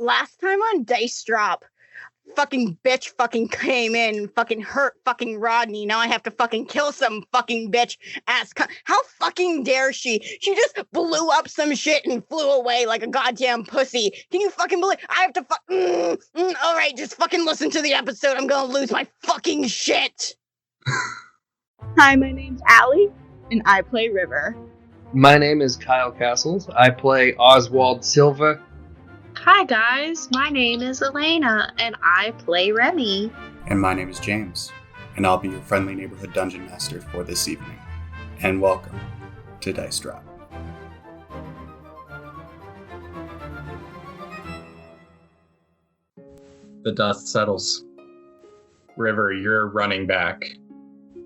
last time on Dice Drop, fucking bitch fucking came in, fucking hurt fucking Rodney. Now I have to fucking kill some fucking bitch ass. How fucking dare she? She just blew up some shit and flew away like a goddamn pussy. Can you fucking believe? I have to all right, just fucking listen to the episode. I'm gonna lose my fucking shit. Hi, my name's Allie, and I play River. My name is Kyle Castles. I play Oswald Silva. Hi guys, my name is Elena, and I play Remy. And my name is James, and I'll be your friendly neighborhood dungeon master for this evening. And welcome to Dice Drop. The dust settles. River, you're running back.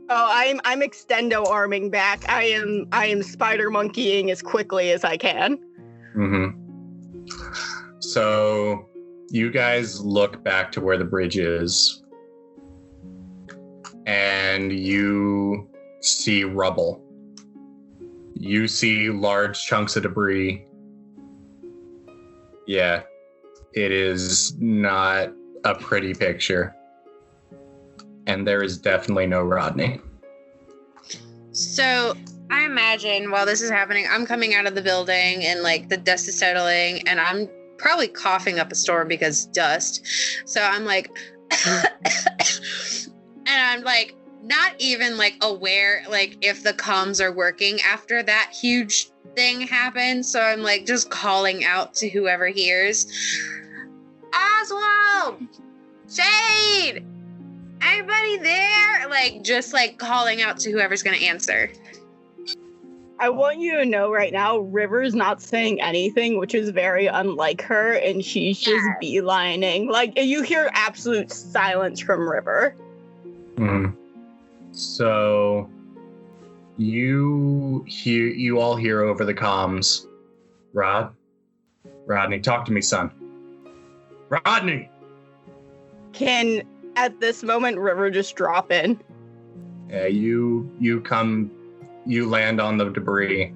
Oh, I'm extendo arming back. I am spider monkeying as quickly as I can. Mm-hmm. So you guys look back to where the bridge is, and you see rubble. You see large chunks of debris. Yeah, it is not a pretty picture. And there is definitely no Rodney. So I imagine while this is happening, I'm coming out of the building and like the dust is settling and I'm probably coughing up a storm because dust. So I'm like, and I'm like not even like aware like if the comms are working after that huge thing happened. So I'm like just calling out to whoever hears, Oswald, Shade, anybody there? Like just like calling out to whoever's gonna answer. I want you to know right now, River's not saying anything, which is very unlike her, and she's just beelining. Like, you hear absolute silence from River. Mm-hmm. So, you all hear over the comms, Rodney, talk to me, son. Rodney! Can, at this moment, River just drop in? Yeah, you come... You land on the debris.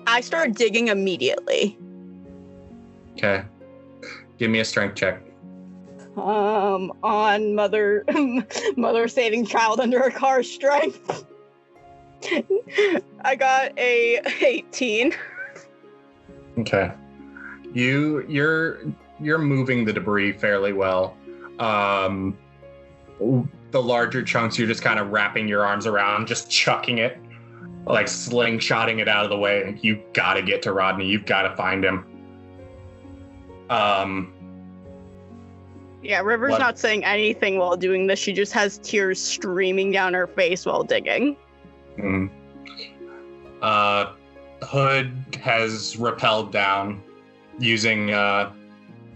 I start digging immediately. Okay. Give me a strength check. On mother saving child under a car strength. I got a 18. Okay. You're moving the debris fairly well. The larger chunks, you're just kind of wrapping your arms around, just chucking it. Like slingshotting it out of the way. You gotta get to Rodney. You've gotta find him. Yeah, River's not saying anything while doing this. She just has tears streaming down her face while digging. Mm. Hood has rappelled down using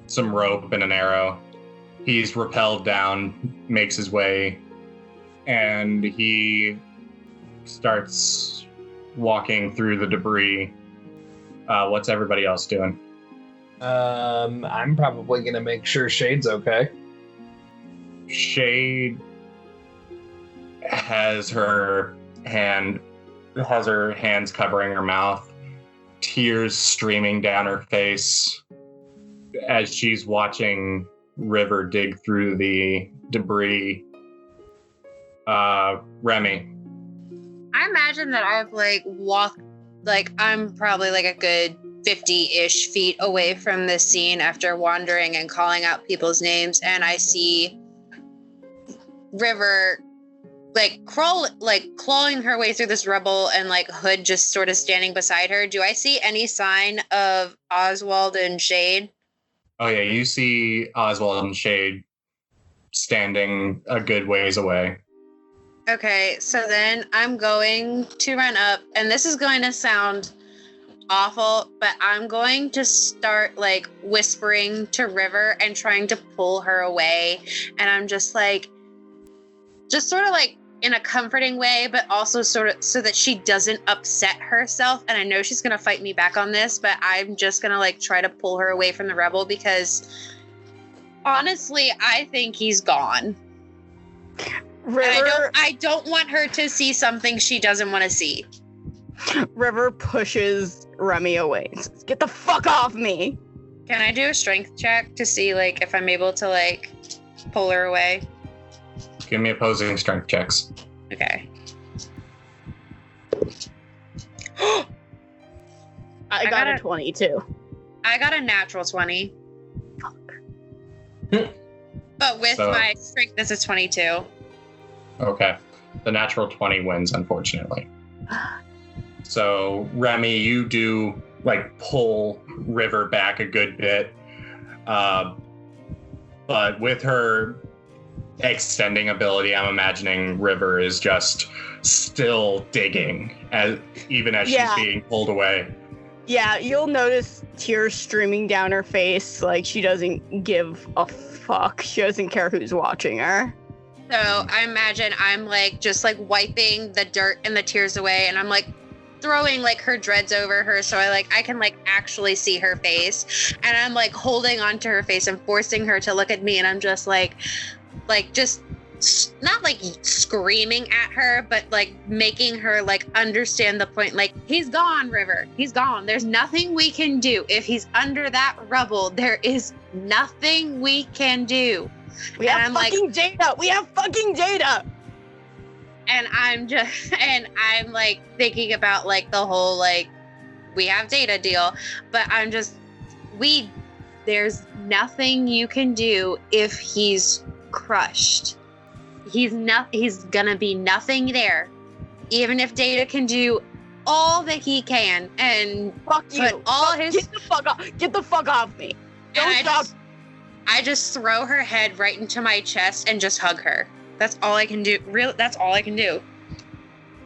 some rope and an arrow. He's rappelled down, makes his way, and he starts walking through the debris. What's everybody else doing? I'm probably gonna make sure Shade's okay. Shade has her hands covering her mouth, tears streaming down her face as she's watching River dig through the debris. Remy. I imagine that I've like walked, like I'm probably like a good 50-ish feet away from this scene after wandering and calling out people's names, and I see River like clawing her way through this rubble and like Hood just sort of standing beside her. Do I see any sign of Oswald and Shade? Oh yeah, you see Oswald and Shade standing a good ways away. Okay, so then I'm going to run up, and this is going to sound awful, but I'm going to start like whispering to River and trying to pull her away. And I'm just sort of like in a comforting way, but also sort of so that she doesn't upset herself. And I know she's going to fight me back on this, but I'm just going to like try to pull her away from the rebel because honestly, I think he's gone. River, I don't want her to see something she doesn't want to see. River pushes Remy away. Says, get the fuck off me. Can I do a strength check to see like if I'm able to like pull her away? Give me opposing strength checks. Okay. I got a 22. I got a natural 20. But with So- my strength, this is 22. Okay. The natural 20 wins, unfortunately. So, Remy, you do like pull River back a good bit. But with her extending ability, I'm imagining River is just still digging even as Yeah. she's being pulled away. Yeah, you'll notice tears streaming down her face. Like, she doesn't give a fuck. She doesn't care who's watching her. So I imagine I'm like just like wiping the dirt and the tears away, and I'm like throwing like her dreads over her so I can like actually see her face, and I'm like holding onto her face and forcing her to look at me, and I'm just like just not like screaming at her, but like making her like understand the point. Like, he's gone, River. He's gone. There's nothing we can do. If he's under that rubble, there is nothing we can do. We And have I'm fucking data. We have fucking data. And I'm like thinking about like the whole like we have data deal, but I'm just there's nothing you can do if he's crushed. He's gonna be nothing there. Even if Data can do all that he can and Fuck put you. all his Get the fuck off. Get the fuck off me. Don't and stop. I just throw her head right into my chest and just hug her. That's all I can do. That's all I can do.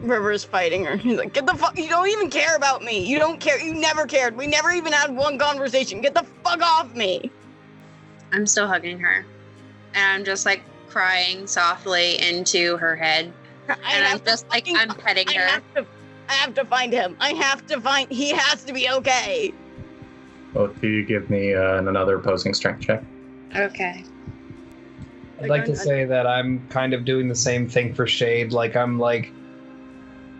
River's fighting her. He's like, get the fuck. You don't even care about me. You don't care. You never cared. We never even had one conversation. Get the fuck off me. I'm still hugging her. And I'm just like crying softly into her head. And I'm just like, I'm petting her. I have to find him. He has to be okay. Both of you give me another opposing strength check. Okay. I'd like to say that I'm kind of doing the same thing for Shade. Like, I'm like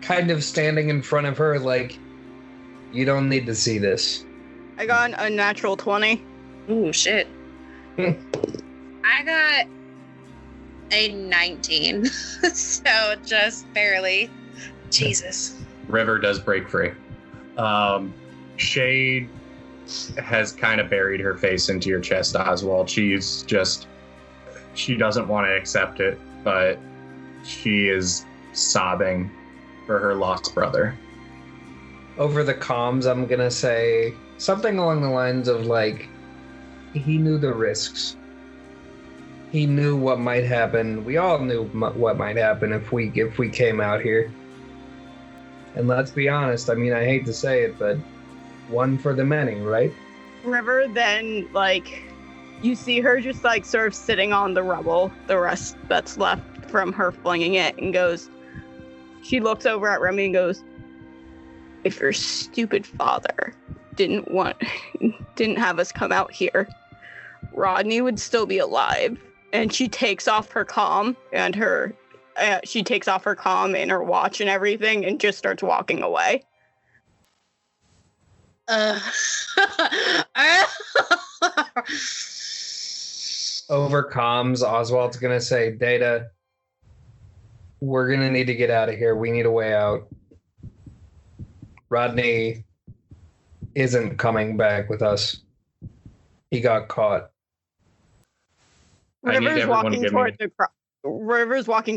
kind of standing in front of her, like, you don't need to see this. I got a natural 20. Ooh, shit. I got a 19. So just barely. Jesus. River does break free. Shade has kind of buried her face into your chest, Oswald. She doesn't want to accept it, but she is sobbing for her lost brother. Over the comms, I'm gonna say something along the lines of like, he knew the risks. He knew what might happen. We all knew what might happen if we came out here. And let's be honest, I mean, I hate to say it, but one for the many, right? River then, like, you see her just, like, sort of sitting on the rubble, the rest that's left from her flinging it, and goes, she looks over at Remy and goes, if your stupid father didn't have us come out here, Rodney would still be alive. And she takes off her comm and her watch and everything and just starts walking away. Over comms, Oswald's gonna say, Data, we're gonna need to get out of here. We need a way out. Rodney isn't coming back with us. He got caught. River's walking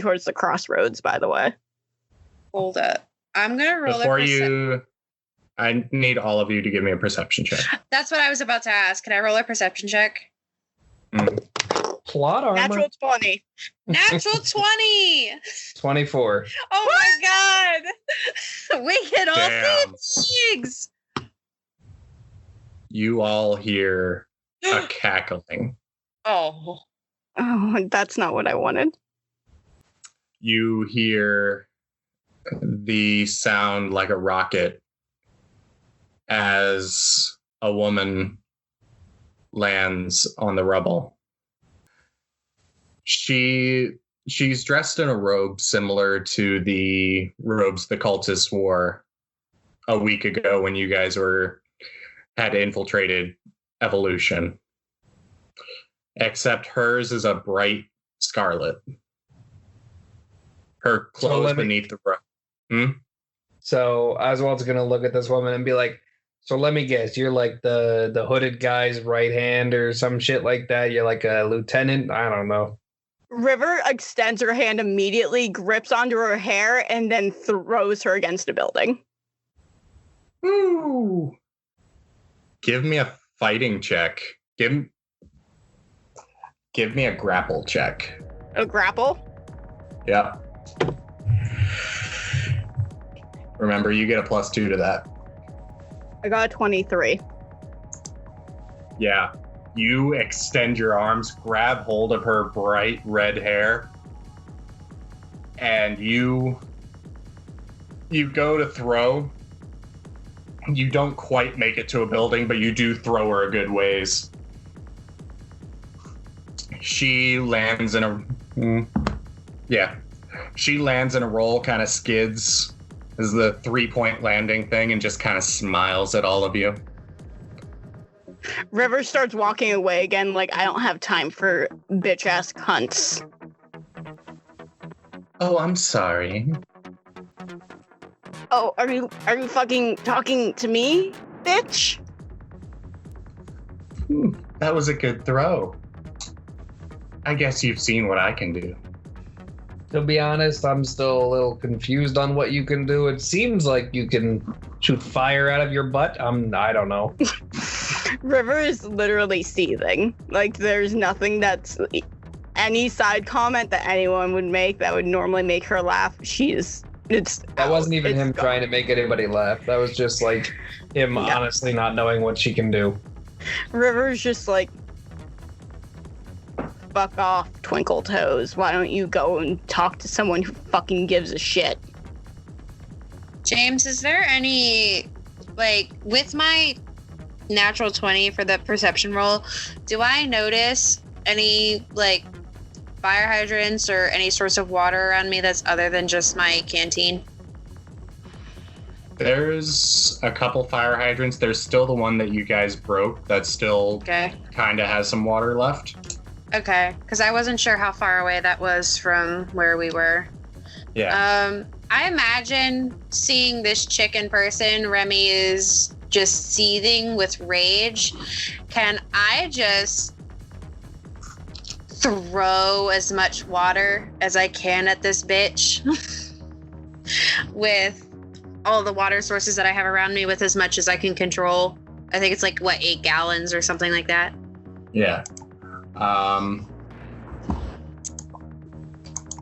towards the crossroads, by the way. Hold up. I'm going to roll I need all of you to give me a perception check. That's what I was about to ask. Can I roll a perception check? Plot armor. Natural 20. Natural 20! 24. Oh my god! We can all Damn. see pigs! You all hear a cackling. Oh. Oh, that's not what I wanted. You hear the sound like a rocket as a woman lands on the rubble. She's dressed in a robe similar to the robes the cultists wore a week ago when you guys had infiltrated evolution. Except hers is a bright scarlet. Her clothes beneath the robe. So Oswald's gonna look at this woman and be like, so let me guess, you're like the hooded guy's right hand or some shit like that? You're like a lieutenant? I don't know. River extends her hand immediately, grips onto her hair, and then throws her against a building. Ooh. Give me a fighting check. Give me a grapple check. A grapple? Yeah. Remember, you get a +2 to that. I got a 23. Yeah. You extend your arms, grab hold of her bright red hair, and you go to throw. You don't quite make it to a building, but you do throw her a good ways. She lands in a... She lands in a roll, kind of skids as the 3-point landing thing, and just kind of smiles at all of you. River starts walking away again, like, I don't have time for bitch-ass cunts. Oh, I'm sorry. Oh, are you fucking talking to me, bitch? That was a good throw. I guess you've seen what I can do. To be honest, I'm still a little confused on what you can do. It seems like you can shoot fire out of your butt. I don't know. River is literally seething. Like, there's nothing that's... Any side comment that anyone would make that would normally make her laugh, that wasn't even him trying to make anybody laugh. That was just like him honestly not knowing what she can do. River's just like, fuck off, Twinkle Toes. Why don't you go and talk to someone who fucking gives a shit? James, is there any, like, with my natural 20 for the perception roll, do I notice any, like, fire hydrants or any source of water around me that's other than just my canteen? There's a couple fire hydrants. There's still the one that you guys broke that still kind of has some water left. Okay, because I wasn't sure how far away that was from where we were. Yeah. I imagine seeing this chick in person, Remy is just seething with rage. Can I just throw as much water as I can at this bitch with all the water sources that I have around me, with as much as I can control? I think it's like, 8 gallons or something like that? Yeah.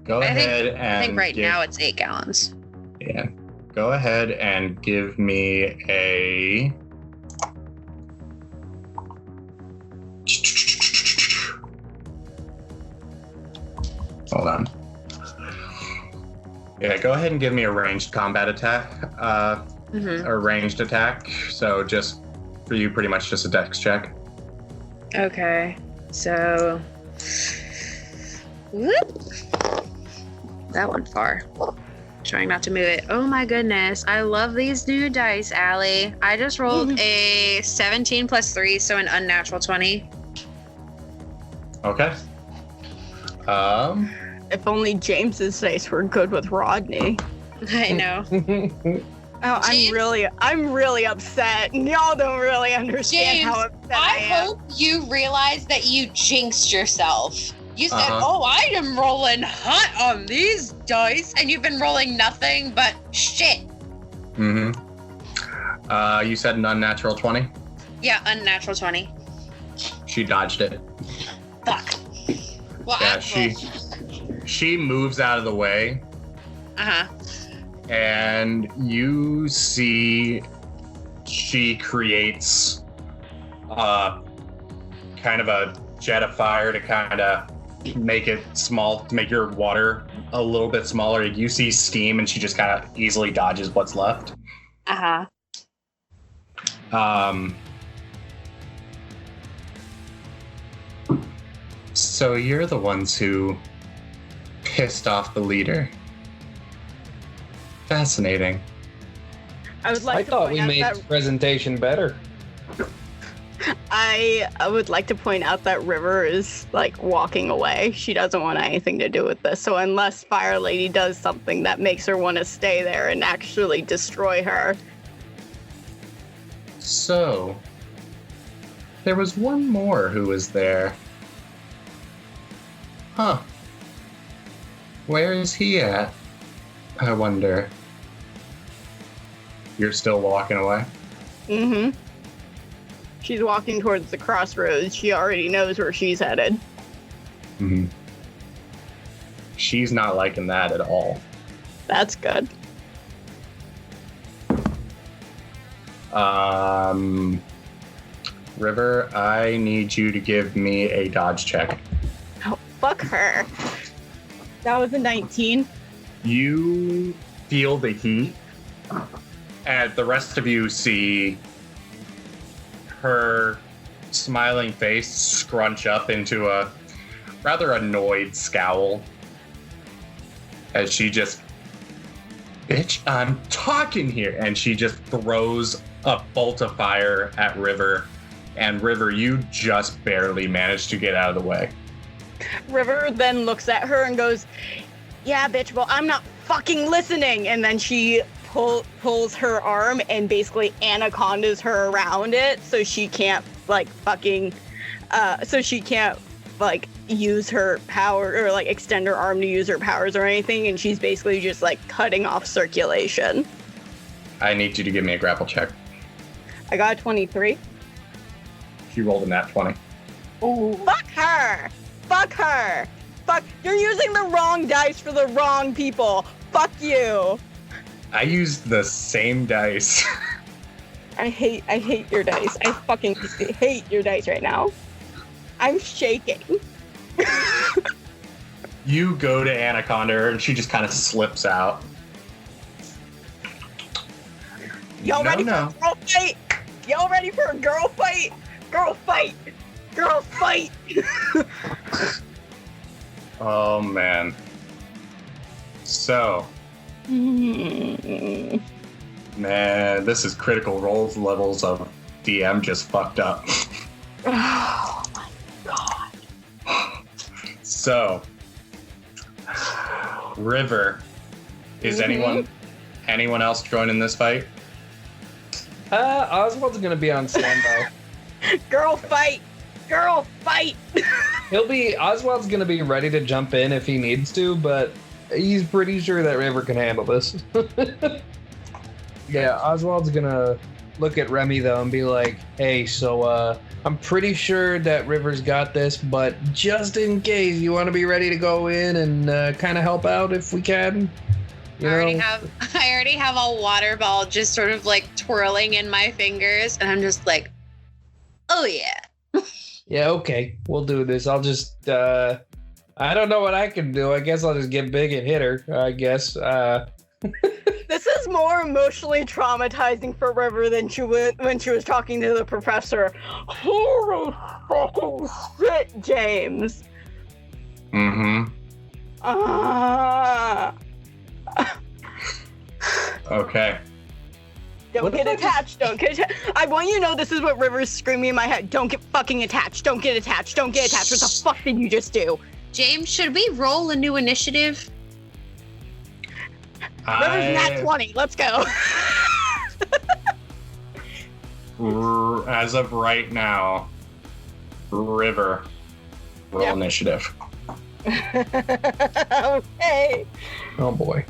Go ahead and... I think right now it's 8 gallons. Yeah. Go ahead and give me a... Hold on. Yeah, go ahead and give me a ranged combat attack. Or ranged attack. So just, for you, pretty much just a dex check. Okay. So... Whoop. That went far. Trying not to move it. Oh my goodness. I love these new dice, Allie. I just rolled a 17 plus 3, so an unnatural 20. Okay. If only James's dice were good with Rodney. I know. Oh, I'm really upset. Y'all don't really understand James, how upset I am. hope you realize that you jinxed yourself. You said, I am rolling hot on these dice, and you've been rolling nothing but shit. You said an unnatural 20? Yeah, unnatural 20. She dodged it. Fuck. Well, yeah, she moves out of the way. And you see she creates kind of a jet of fire to kind of make it small, to make your water a little bit smaller. You see steam, and she just kind of easily dodges what's left. So you're the ones who pissed off the leader. Fascinating. I would like I to thought point we out made that the presentation better. I would like to point out that River is like walking away. She doesn't want anything to do with this. So unless Fire Lady does something that makes her want to stay there and actually destroy her. So, there was one more who was there. Huh. Where is he at? I wonder. You're still walking away? Mm-hmm. She's walking towards the crossroads. She already knows where she's headed. Mm-hmm. She's not liking that at all. That's good. River, I need you to give me a dodge check. Oh, fuck her. That was a 19. You feel the heat, and the rest of you see her smiling face scrunch up into a rather annoyed scowl as she just, bitch, I'm talking here, and she just throws a bolt of fire at River, and River, you just barely managed to get out of the way. River then looks at her and goes, yeah, bitch, well, I'm not fucking listening. And then she pulls her arm and basically anacondas her around it so she can't, like, use her power or, like, extend her arm to use her powers or anything. And she's basically just, like, cutting off circulation. I need you to give me a grapple check. I got a 23. She rolled a nat 20. Ooh. Fuck her! Fuck her! Fuck, you're using the wrong dice for the wrong people. Fuck you. I used the same dice. I hate your dice. I fucking hate your dice right now. I'm shaking. You go to Anaconda her and she just kind of slips out. Y'all ready for a girl fight? Y'all ready for a girl fight? Girl fight! Girl fight! Oh, man. So. Man, this is critical roles levels of DM just fucked up. Oh my god. So. River. Is anyone else joining this fight? Oswald's gonna be on standby. Girl fight! Girl fight! Oswald's gonna be ready to jump in if he needs to, but he's pretty sure that River can handle this. Yeah, Oswald's gonna look at Remy though and be like, hey, so I'm pretty sure that River's got this, but just in case, you want to be ready to go in and kind of help out if we can? I already have a water ball just sort of like twirling in my fingers, and I'm just like, oh yeah. Yeah, okay, we'll do this. I'll just, I don't know what I can do. I guess I'll just get big and hit her, I guess. This is more emotionally traumatizing for River than when she was talking to the professor. Holy fucking shit, James. Mm-hmm. Okay. Don't get attached. I want you to know this is what River's screaming in my head. Don't get fucking attached. Don't get attached. Don't get attached. What the fuck did you just do? James, should we roll a new initiative? River's nat 20. Let's go. As of right now, River, roll initiative. Okay. Oh boy.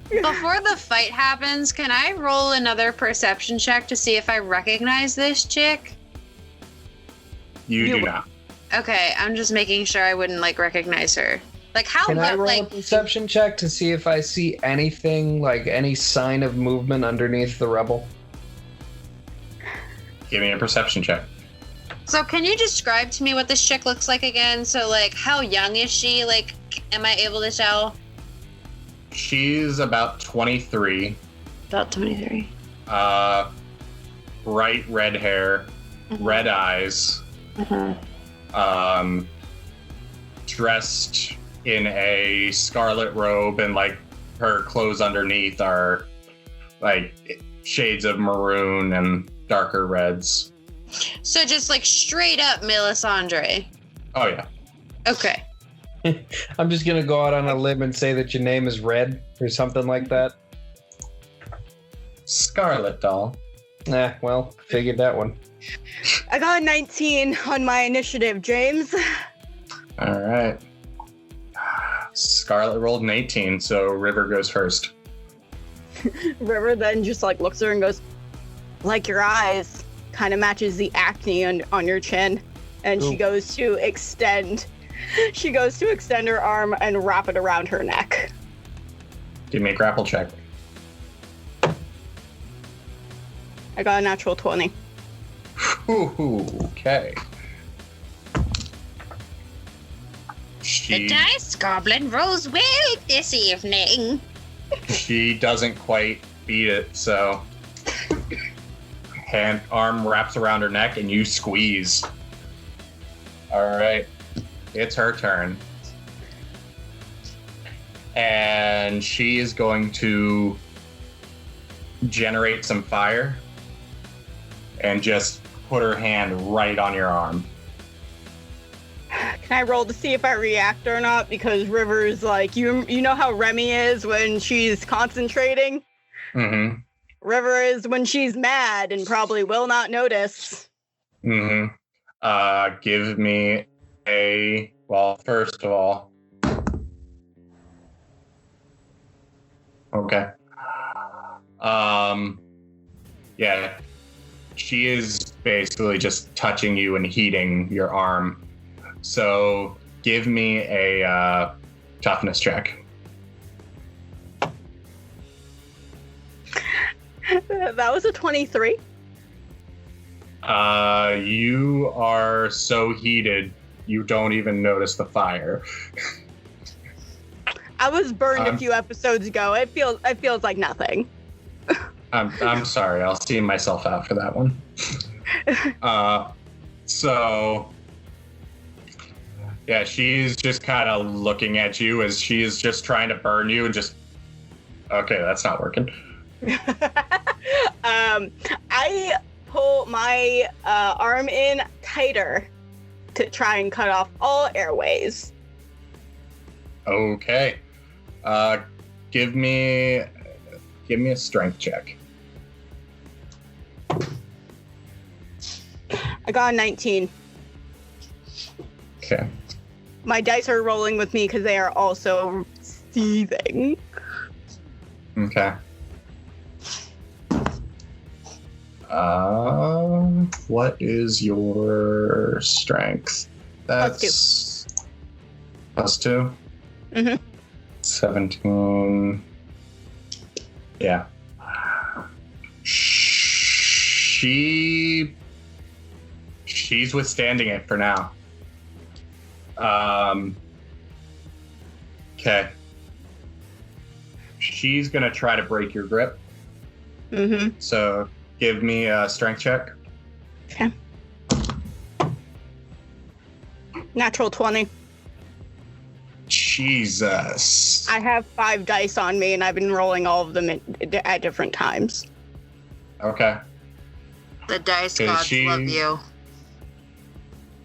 Before the fight happens, can I roll another perception check to see if I recognize this chick? You do not. Okay, I'm just making sure I wouldn't like recognize her. Like how? Can I roll a perception check to see if I see anything, like any sign of movement underneath the rubble? Give me a perception check. So can you describe to me what this chick looks like again? So like, how young is she? Like, am I able to tell? She's about 23. About 23. Bright red hair, red eyes. Dressed in a scarlet robe, and like her clothes underneath are like shades of maroon and darker reds. So just like straight up Melisandre. Oh yeah. Okay. I'm just gonna go out on a limb and say that your name is Red or something like that. Scarlet Doll. Well, figured that one. I got a 19 on my initiative, James. All right. Scarlet rolled an 18, so River goes first. River then just like looks at her and goes, like your eyes, kind of matches the acne on your chin. And she goes to extend her arm and wrap it around her neck. Give me a grapple check. I got a natural 20. Ooh, okay. The dice goblin rolls well this evening. She doesn't quite beat it, so arm wraps around her neck and you squeeze. All right, it's her turn. And she is going to generate some fire and just put her hand right on your arm. Can I roll to see if I react or not? Because River's like, you know how Remy is when she's concentrating? Mm-hmm. River is when she's mad and probably will not notice. Mm-hmm. Give me first of all. Okay. Yeah. She is basically just touching you and heating your arm. So give me a toughness check. That was a 23. You are so heated, you don't even notice the fire. I was burned a few episodes ago. It feels like nothing. I'm sorry. I'll see myself out for that one. So yeah, she's just kind of looking at you as she is just trying to burn you and just, okay, that's not working. I pull my arm in tighter to try and cut off all airways. Okay. Give me a strength check. I got a 19. Okay. My dice are rolling with me because they are also seething. Okay. What is your strength? That's +2. Mm-hmm. 17. Yeah. She's withstanding it for now. Okay. She's gonna try to break your grip. Mm-hmm. So give me a strength check. Okay. Natural 20. Jesus. I have 5 dice on me, and I've been rolling all of them at different times. Okay. The dice gods love you.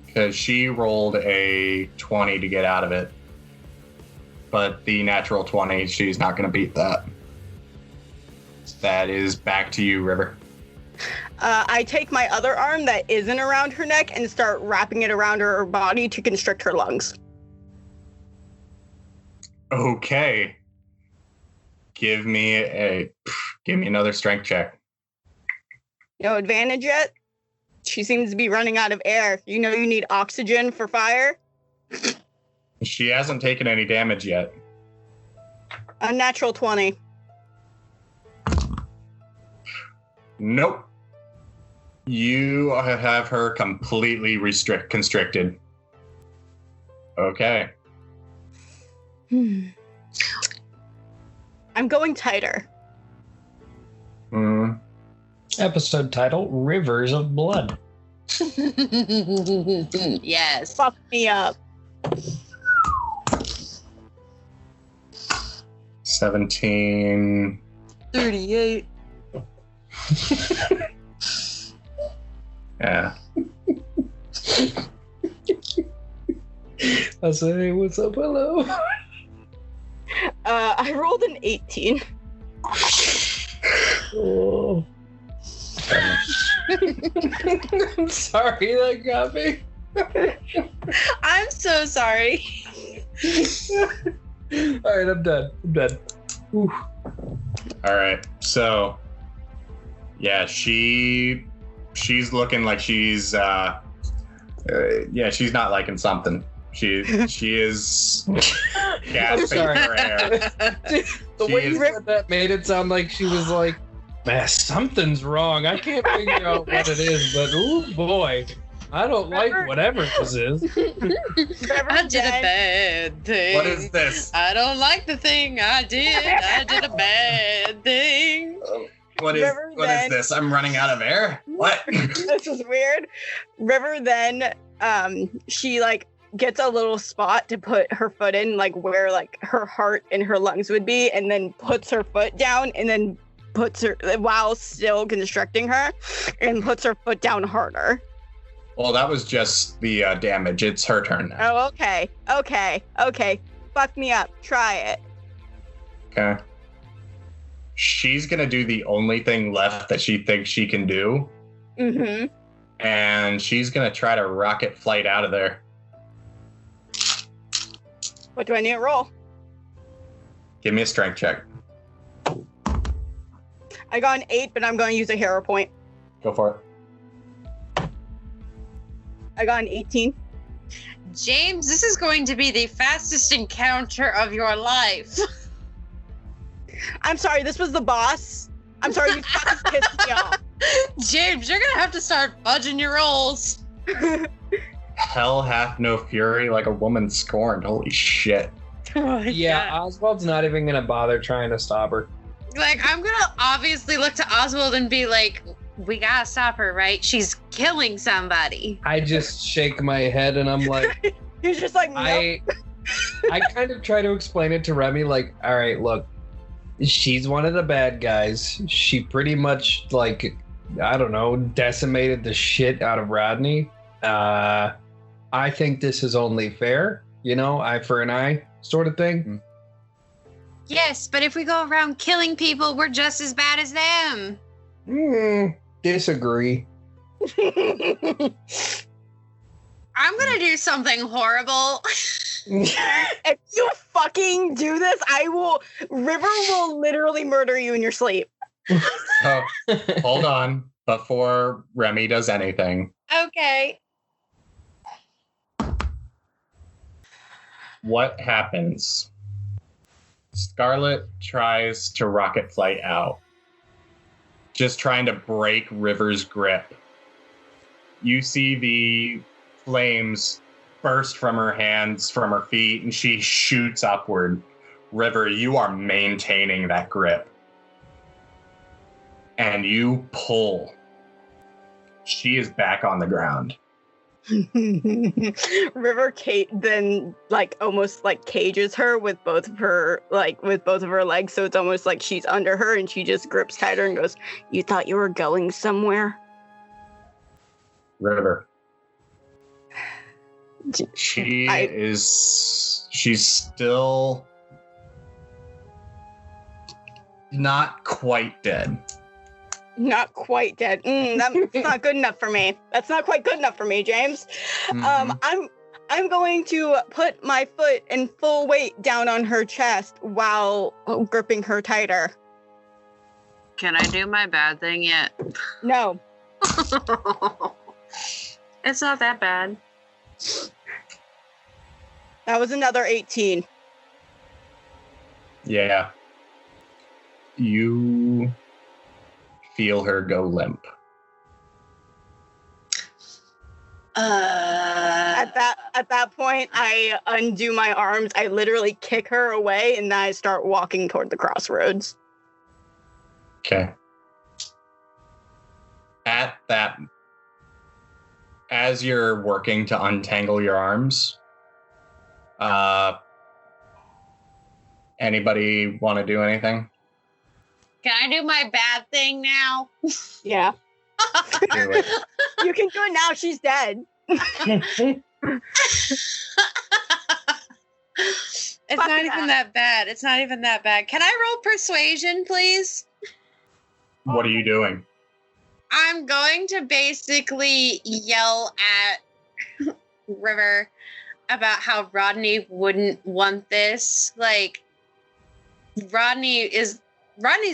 Because she rolled a 20 to get out of it. But the natural 20, she's not going to beat that. That is back to you, River. I take my other arm that isn't around her neck and start wrapping it around her body to constrict her lungs. Okay. Give me another strength check. No advantage yet? She seems to be running out of air. You know you need oxygen for fire? She hasn't taken any damage yet. A natural 20. Nope. You have her completely constricted. Okay. I'm going tighter. Episode title, Rivers of Blood. Yes. Fuck me up. 17. 38. Yeah. I say, hey, what's up, hello? I rolled an 18. Oh. I'm sorry, that got me. I'm so sorry. All right, I'm done. Ooh. All right. So, yeah, she's looking like she's she's not liking something. She is gasping sorry. for air. The She way is- you said that made it sound like she was like, man, something's wrong. I can't figure out what it is, but oh boy, I don't like whatever this is. I did a bad thing. What is this? I don't like the thing I did. I did a bad thing. What is this? I'm running out of air? What? This is weird. River then, she like gets a little spot to put her foot in, like where like her heart and her lungs would be, and then puts her foot down, and then puts her while still constricting her, and puts her foot down harder. Well, that was just the damage. It's her turn now. Oh, okay. Fuck me up. Try it. Okay. She's gonna do the only thing left that she thinks she can do, Mm-hmm. and she's gonna try to rocket flight out of there. What do I need to roll? Give me a strength check. I got an 8, but I'm going to use a hero point. Go for it. I got an 18. James, this is going to be the fastest encounter of your life. I'm sorry, this was the boss. I'm sorry, you fucking pissed me off. James, you're gonna have to start fudging your rolls. Hell hath no fury like a woman scorned. Holy shit. Oh my Yeah, God. Oswald's not even gonna bother trying to stop her. Like, I'm gonna obviously look to Oswald and be like, we gotta stop her, right? She's killing somebody. I just shake my head and I'm like, He's just like, no. I kind of try to explain it to Remy, like, all right, look, she's one of the bad guys. She pretty much, like, I don't know, decimated the shit out of Rodney. I think this is only fair, you know, eye for an eye sort of thing. Yes, but if we go around killing people, we're just as bad as them. Disagree. I'm gonna do something horrible. If you fucking do this, River will literally murder you in your sleep. So, hold on. Before Remy does anything, Okay. what happens? Scarlet tries to rocket flight out, just trying to break River's grip. You see the flames burst from her hands, from her feet, and she shoots upward. River, you are maintaining that grip. And you pull. She is back on the ground. River Kate then like almost like cages her with both of her legs, so it's almost like she's under her, and she just grips tighter and goes, "You thought you were going somewhere?" River. She's still not quite dead. Not quite dead. That's not good enough for me. That's not quite good enough for me, James. Mhm. I'm going to put my foot in full weight down on her chest while gripping her tighter. Can I do my bad thing yet? No. It's not that bad. That was another 18. Yeah. You feel her go limp. At that point, I undo my arms. I literally kick her away, and then I start walking toward the crossroads. Okay. At that, as you're working to untangle your arms, anybody want to do anything? Can I do my bad thing now? Yeah. Do it. You can do it now. She's dead. It's Fuck not even that bad. It's not even that bad. Can I roll persuasion, please? What are you doing? I'm going to basically yell at River about how Rodney wouldn't want this. Like, Rodney's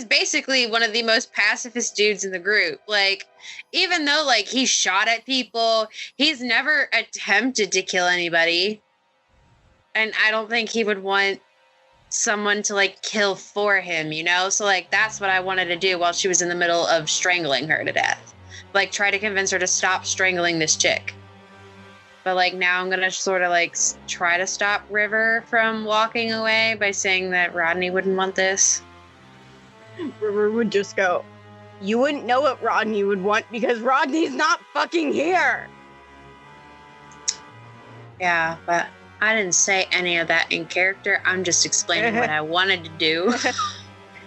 basically one of the most pacifist dudes in the group. Like, even though, like, he shot at people, he's never attempted to kill anybody. And I don't think he would want someone to, like, kill for him, you know? So, like, that's what I wanted to do while she was in the middle of strangling her to death. Like, try to convince her to stop strangling this chick. But, like, now I'm going to sort of, like, try to stop River from walking away by saying that Rodney wouldn't want this. River would just go, you wouldn't know what Rodney would want because Rodney's not fucking here. Yeah, but I didn't say any of that in character. I'm just explaining what I wanted to do.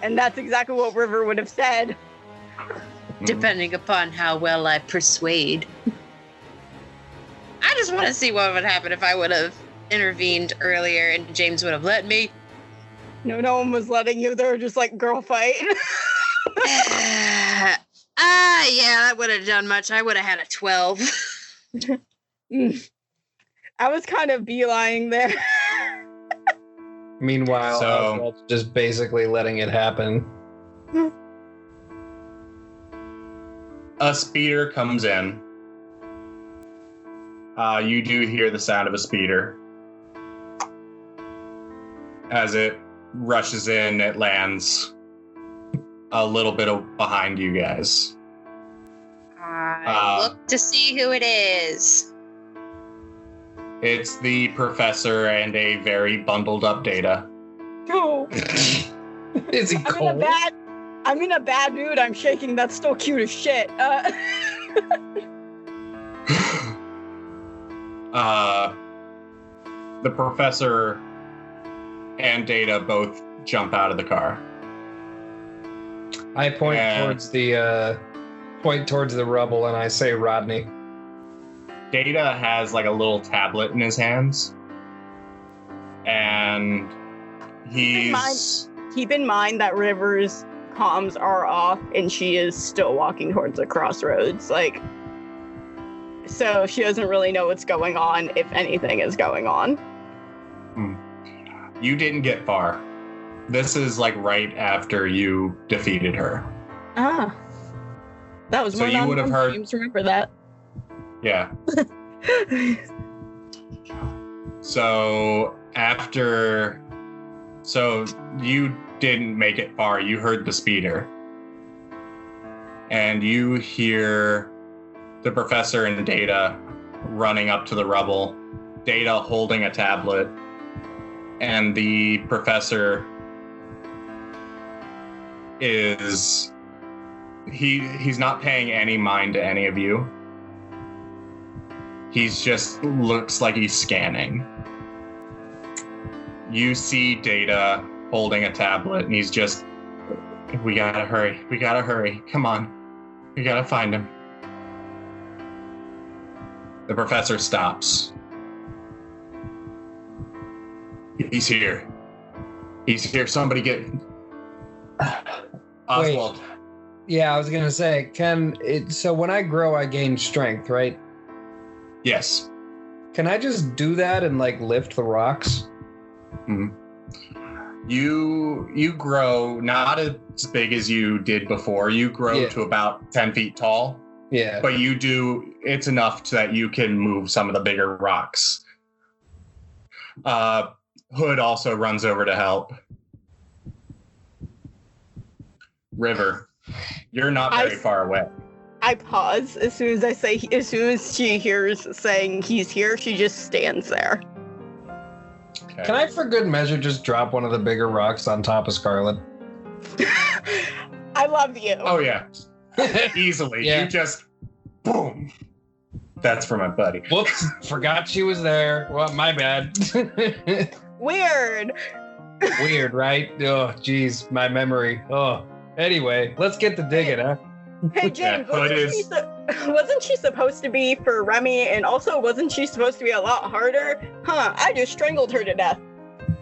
And that's exactly what River would have said. Depending upon how well I persuade. I just want to see what would happen if I would have intervened earlier and James would have let me. No one was letting you. They were just like, girl fight. Yeah, that would have done much. I would have had a 12. I was kind of beelining there. Meanwhile, Oswald's just basically letting it happen. A speeder comes in. You do hear the sound of a speeder. As it rushes in, it lands a little bit behind you guys. I look to see who it is. It's the professor and a very bundled up Data. Oh. Is he cold? I'm in a bad mood. I'm shaking. That's still cute as shit. The professor and Data both jump out of the car. I point towards the rubble and I say, Rodney. Data has like a little tablet in his hands, and Keep in mind that River's comms are off and she is still walking towards the crossroads. Like, so she doesn't really know what's going on, if anything is going on. You didn't get far. This is like right after you defeated her. Ah. That was So one you on would have heard- James, remember that. Yeah. So you didn't make it far. You heard the speeder. And you hear the professor and Data running up to the rubble. Data holding a tablet. And the professor is... He's not paying any mind to any of you. He's just looks like he's scanning. You see Data holding a tablet, and he's just, we gotta hurry, come on. We gotta find him. The professor stops. He's here. Somebody get... Oswald. Wait. Yeah, I was gonna say, so when I grow, I gain strength, right? Yes. Can I just do that and like lift the rocks? Mm-hmm. You grow not as big as you did before. You grow to about 10 feet tall. Yeah. But it's enough that you can move some of the bigger rocks. Hood also runs over to help. River, you're not very far away. I pause as soon as she hears saying he's here, she just stands there. Okay. Can I, for good measure, just drop one of the bigger rocks on top of Scarlet? I love you. Oh, yeah. Easily. Yeah. You just, boom. That's for my buddy. Whoops, forgot she was there. Well, my bad. Weird. Weird, right? Oh, geez, my memory. Oh, anyway, let's get to digging, huh? Hey James, Hood wasn't she supposed to be for Remy, and also wasn't she supposed to be a lot harder? Huh, I just strangled her to death.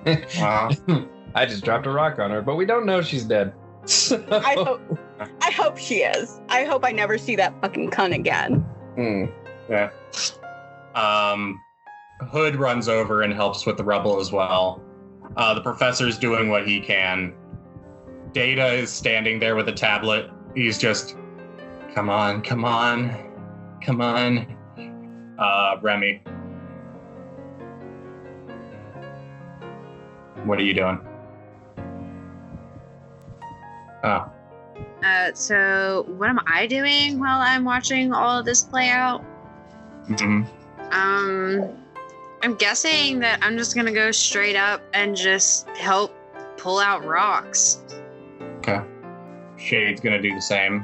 I just dropped a rock on her, but we don't know she's dead. So- I hope she is. I hope I never see that fucking cunt again. Yeah. Hood runs over and helps with the rubble as well. The professor's doing what he can. Data is standing there with a tablet. He's just, come on. Remy. What are you doing? Oh. So what am I doing while I'm watching all of this play out? Mm-hmm. I'm guessing that I'm just gonna go straight up and just help pull out rocks. Okay. Shade's gonna do the same,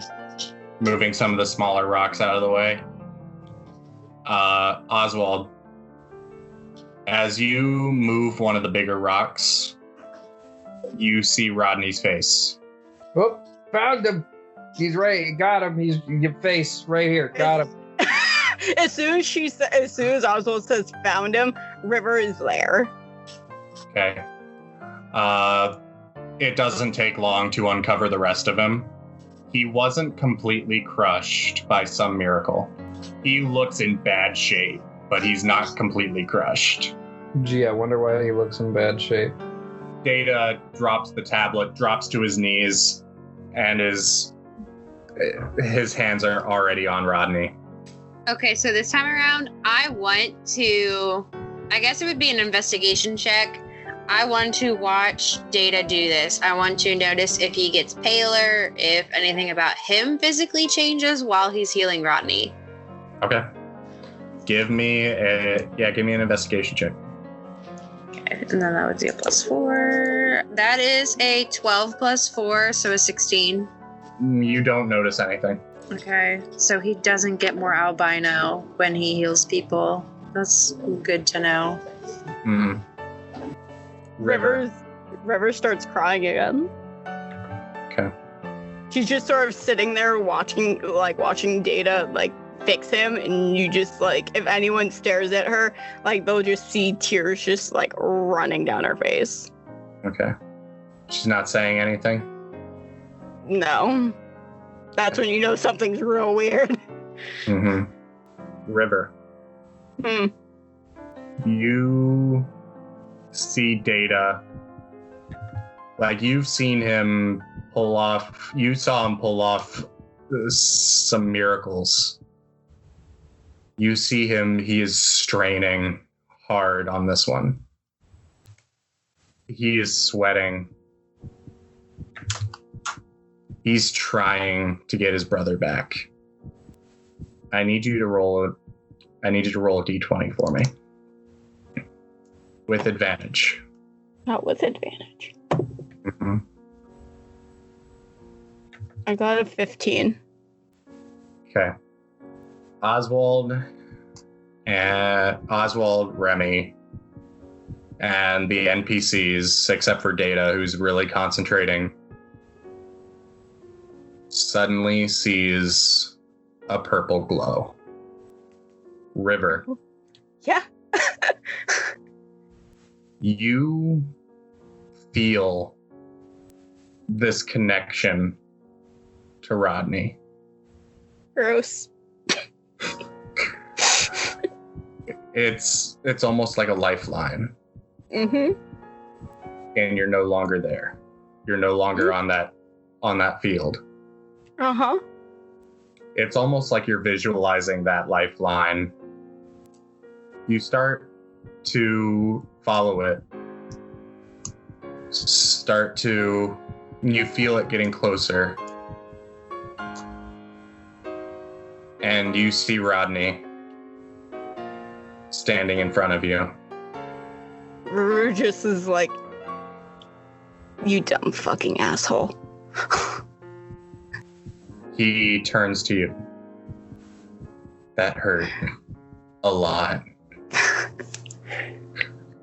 moving some of the smaller rocks out of the way. Oswald, as you move one of the bigger rocks, you see Rodney's face. Whoop, found him. He's right. Got him. He's your face right here. Got him. As soon as Oswald says found him, River is there. Okay. It doesn't take long to uncover the rest of him. He wasn't completely crushed by some miracle. He looks in bad shape, but he's not completely crushed. Gee, I wonder why he looks in bad shape. Data drops the tablet, drops to his knees, and his hands are already on Rodney. Okay, so this time around, I guess it would be an investigation check. I want to watch Data do this. I want to notice if he gets paler, if anything about him physically changes while he's healing Rodney. Okay. Give me an investigation check. Okay, and then that would be a +4. That is a 12 +4, so a 16. You don't notice anything. Okay, so he doesn't get more albino when he heals people. That's good to know. Mm. River starts crying again. Okay. She's just sort of sitting there watching Data fix him, and you just if anyone stares at her, they'll just see tears just running down her face. Okay. She's not saying anything? No. That's when you know something's real weird. Mm-hmm. River. Hmm. You see Data. You've seen him pull off. You saw him pull off some miracles. You see him. He is straining hard on this one. He is sweating. He's trying to get his brother back. I need you to roll a d20 for me. With advantage. Not with advantage. Mm-hmm. I got a 15. Okay. Oswald, Remy, and the NPCs, except for Data, who's really concentrating, suddenly sees a purple glow. River. Yeah. You feel this connection to Rodney. Gross. It's almost like a lifeline. Mm-hmm. And you're no longer there. You're no longer on that field. Uh-huh. It's almost like you're visualizing that lifeline. You start to follow it. You feel it getting closer. And you see Rodney standing in front of you. Just is you dumb fucking asshole. He turns to you. That hurt a lot.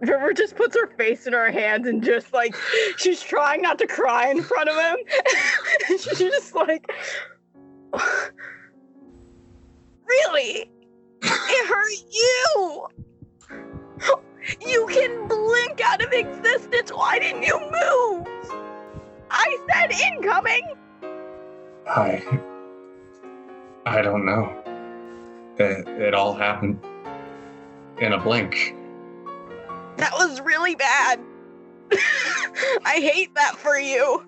River just puts her face in her hands and just she's trying not to cry in front of him. She's just Really? It hurt you! You can blink out of existence. Why didn't you move? I said incoming! I don't know. It all happened in a blink. That was really bad. I hate that for you.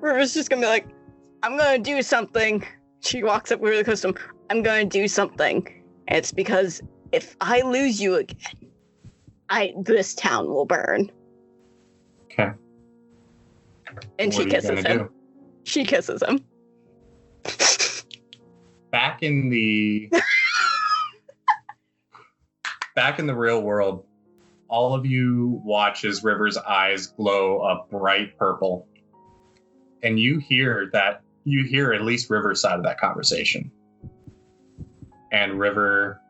River's just gonna be like, I'm gonna do something. She walks up really close to him. I'm gonna do something. And it's because if I lose you again, this town will burn. Okay. And she kisses him. She kisses him. Back in the real world, all of you watch as River's eyes glow a bright purple. And you hear at least River's side of that conversation. And River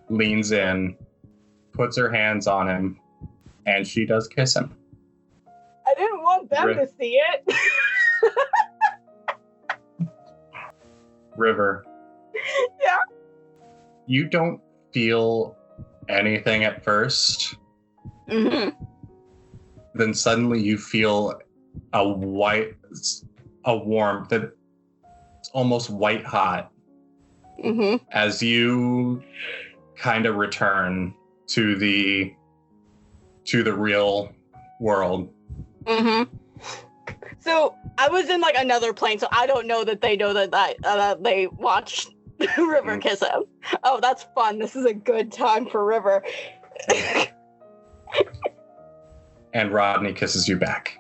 leans in, puts her hands on him, and she does kiss him. I didn't want them to see it. River. Yeah. You don't feel anything at first. Mm-hmm. Then suddenly you feel a warmth that's almost white hot. Mm-hmm. As you kind of return to the real world. Mm-hmm. So I was in like another plane, so I don't know that they know that they watched River kiss him. Oh, that's fun. This is a good time for River. And Rodney kisses you back.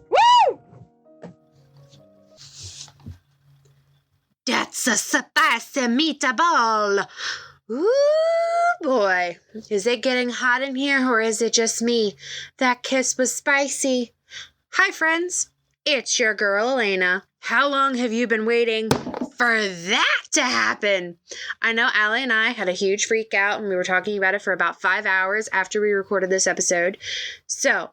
Woo! That's a spicy meatball. Ooh, boy. Is it getting hot in here, or is it just me? That kiss was spicy. Hi, friends. It's your girl, Elena. How long have you been waiting for that to happen? I know Allie and I had a huge freak out, and we were talking about it for about 5 hours after we recorded this episode. So,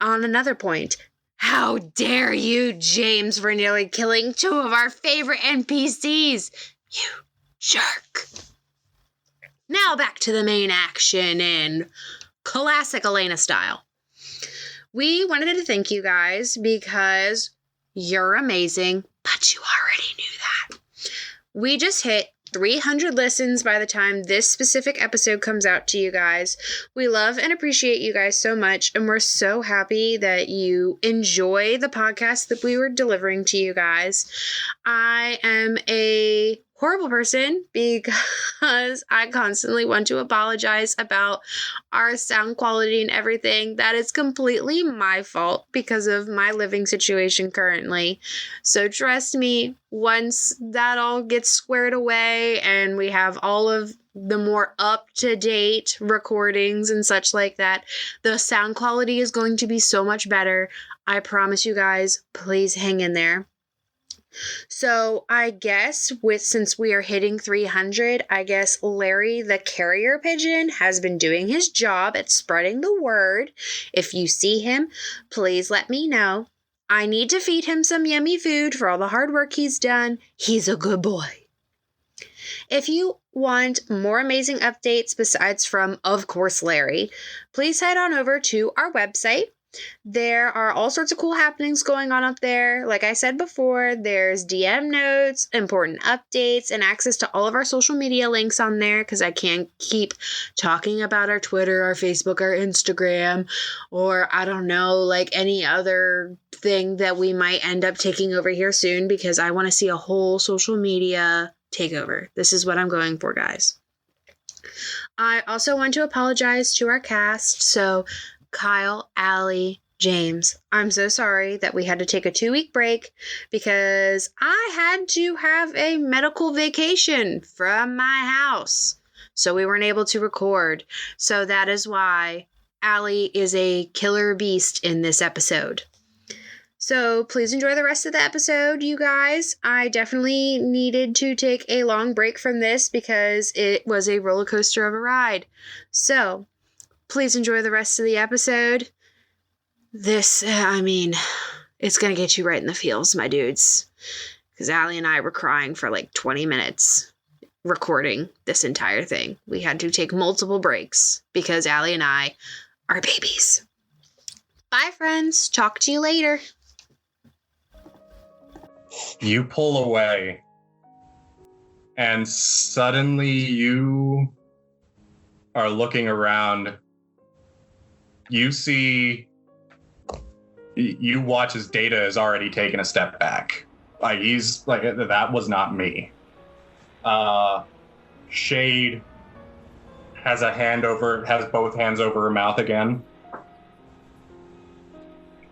on another point, how dare you, James, for nearly killing 2 of our favorite NPCs? You jerk. Now back to the main action in classic Elena style. We wanted to thank you guys because you're amazing, but you already knew that. We just hit 300 listens by the time this specific episode comes out to you guys. We love and appreciate you guys so much, and we're so happy that you enjoy the podcast that we were delivering to you guys. I am a horrible person because I constantly want to apologize about our sound quality and everything. That is completely my fault because of my living situation currently. So trust me, once that all gets squared away and we have all of the more up-to-date recordings and such like that, the sound quality is going to be so much better. I promise you guys, please hang in there. So I guess since we are hitting 300, I guess Larry the carrier pigeon has been doing his job at spreading the word. If you see him, please let me know. I need to feed him some yummy food for all the hard work he's done. He's a good boy. If you want more amazing updates besides from, of course, Larry, please head on over to our website. There are all sorts of cool happenings going on up there. Like I said before, there's DM notes, important updates, and access to all of our social media links on there because I can't keep talking about our Twitter, our Facebook, our Instagram, or I don't know, like any other thing that we might end up taking over here soon because I want to see a whole social media takeover. This is what I'm going for, guys. I also want to apologize to our cast. So Kyle, Allie, James, I'm so sorry that we had to take a 2-week break because I had to have a medical vacation from my house. So we weren't able to record. So that is why Allie is a killer beast in this episode. So please enjoy the rest of the episode, you guys. I definitely needed to take a long break from this because it was a roller coaster of a ride. So please enjoy the rest of the episode. It's going to get you right in the feels, my dudes. Because Allie and I were crying for like 20 minutes recording this entire thing. We had to take multiple breaks because Allie and I are babies. Bye, friends. Talk to you later. You pull away, and suddenly you are looking around. You see, you watch as Data has already taken a step back. Like, he's like, that was not me. Shade has both hands over her mouth again.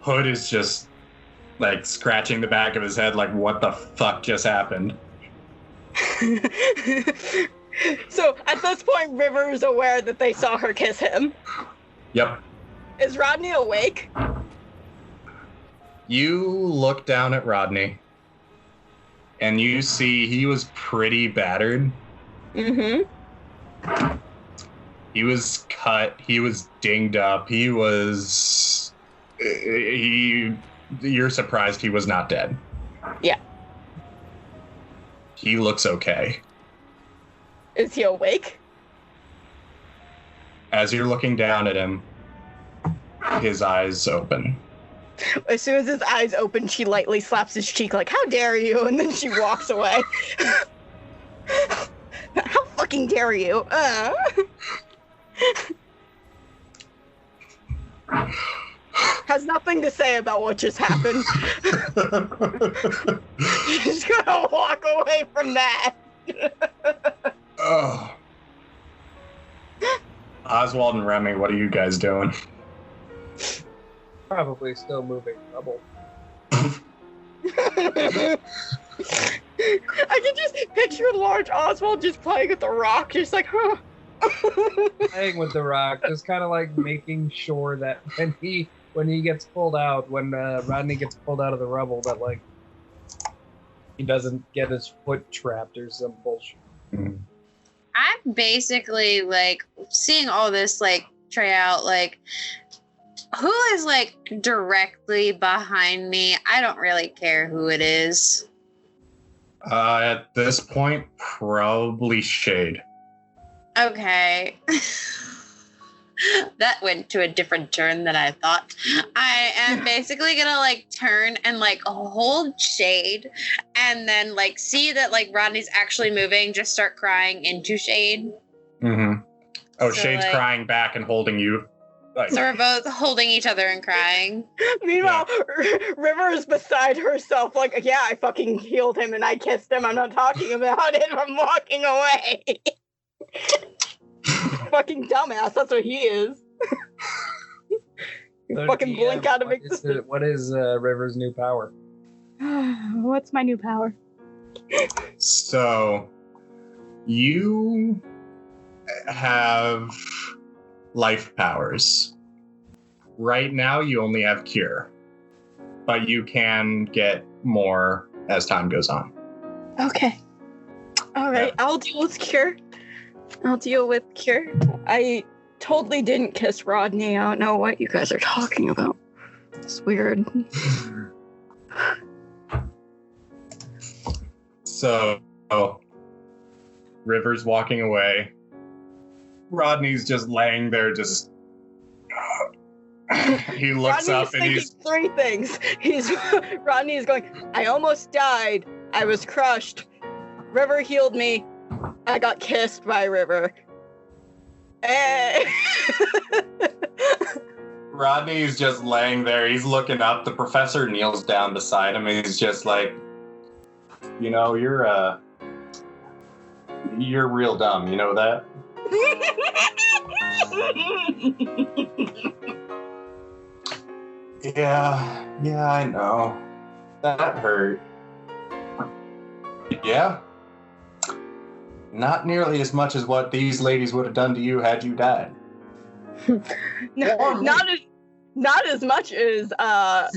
Hood is just like scratching the back of his head like, what the fuck just happened? So at this point, River is aware that they saw her kiss him. Yep. Is Rodney awake? You look down at Rodney, and you see he was pretty battered. Mm-hmm. He was cut. He was dinged up. You're surprised he was not dead. Yeah. He looks okay. Is he awake? As you're looking down at him, his eyes open. As soon as his eyes open, she lightly slaps his cheek like, how dare you? And then she walks away. How fucking dare you? Has nothing to say about what just happened. She's gonna walk away from that. Oh. Oswald and Remy, what are you guys doing? Probably still moving rubble. I can just picture large Oswald just playing with the rock, just like, huh. Playing with the rock, just kind of like making sure that when he gets pulled out, when Rodney gets pulled out of the rubble, that like he doesn't get his foot trapped or some bullshit. Mm-hmm. I'm basically like seeing all this like tray out, like who is like directly behind me? I don't really care who it is. At this point, probably Shade. Okay. That went to a different turn than I thought. I am basically gonna like turn and like hold Shade and then like see that like Rodney's actually moving, just start crying into Shade. Mm-hmm. Oh, So, Shade's like, crying back and holding you. Like, So we're both holding each other and crying. Meanwhile, River is beside herself, like, yeah, I fucking healed him and I kissed him. I'm not talking about it. I'm walking away. Fucking dumbass. That's what he is. You So fucking blink out of existence. What is River's new power? What's my new power? So, you have life powers. Right now, you only have cure, but you can get more as time goes on. Okay. All right. Yeah. I'll deal with Cure. I totally didn't kiss Rodney. I don't know what you guys are talking about. It's weird. So, River's walking away. Rodney's just laying there, just. He looks Rodney's up and thinking three things. Rodney is going, I almost died. I was crushed. River healed me. I got kissed by River. Rodney's just laying there. He's looking up. The professor kneels down beside him. And he's just like, you know, you're real dumb. You know that? Yeah, I know. That hurt. Yeah. Not nearly as much as what these ladies would have done to you had you died. Not as much as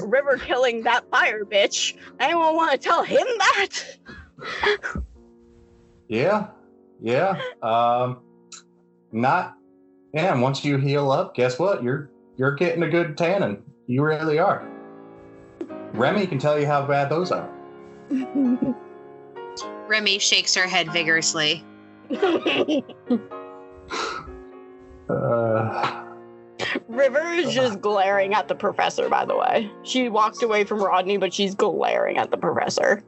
River killing that fire bitch. Anyone want to tell him that? Yeah. And once you heal up, guess what? You're getting a good tanning. You really are. Remy can tell you how bad those are. Remy shakes her head vigorously. River is just glaring at the professor, by the way. She walked away from Rodney, but she's glaring at the professor.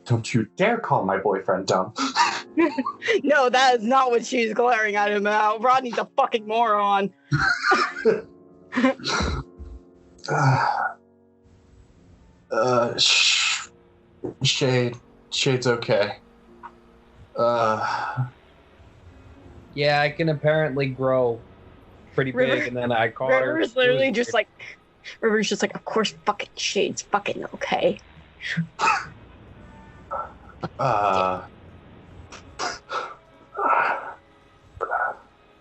Don't you dare call my boyfriend dumb. No, that is not what she's glaring at him about. Rodney's a fucking moron. Shade's okay. Yeah, I can apparently grow pretty big, and then I caught her. River's literally just like, of course, fucking Shade's fucking okay.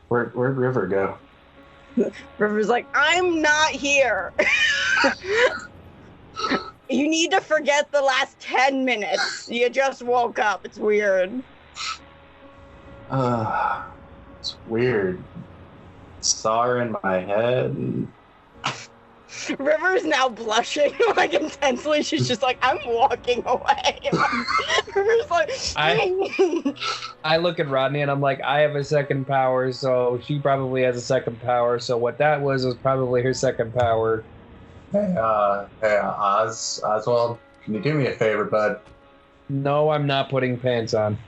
Where'd River go? River's like, I'm not here. You need to forget the last 10 minutes. You just woke up. It's weird. It's weird. Saw her in my head. And... River's now blushing like intensely. She's just like, I'm walking away. River's like, I look at Rodney and I'm like, I have a second power, so she probably has a second power. So what that was probably her second power. Hey, Oswald, can you do me a favor, bud? No, I'm not putting pants on.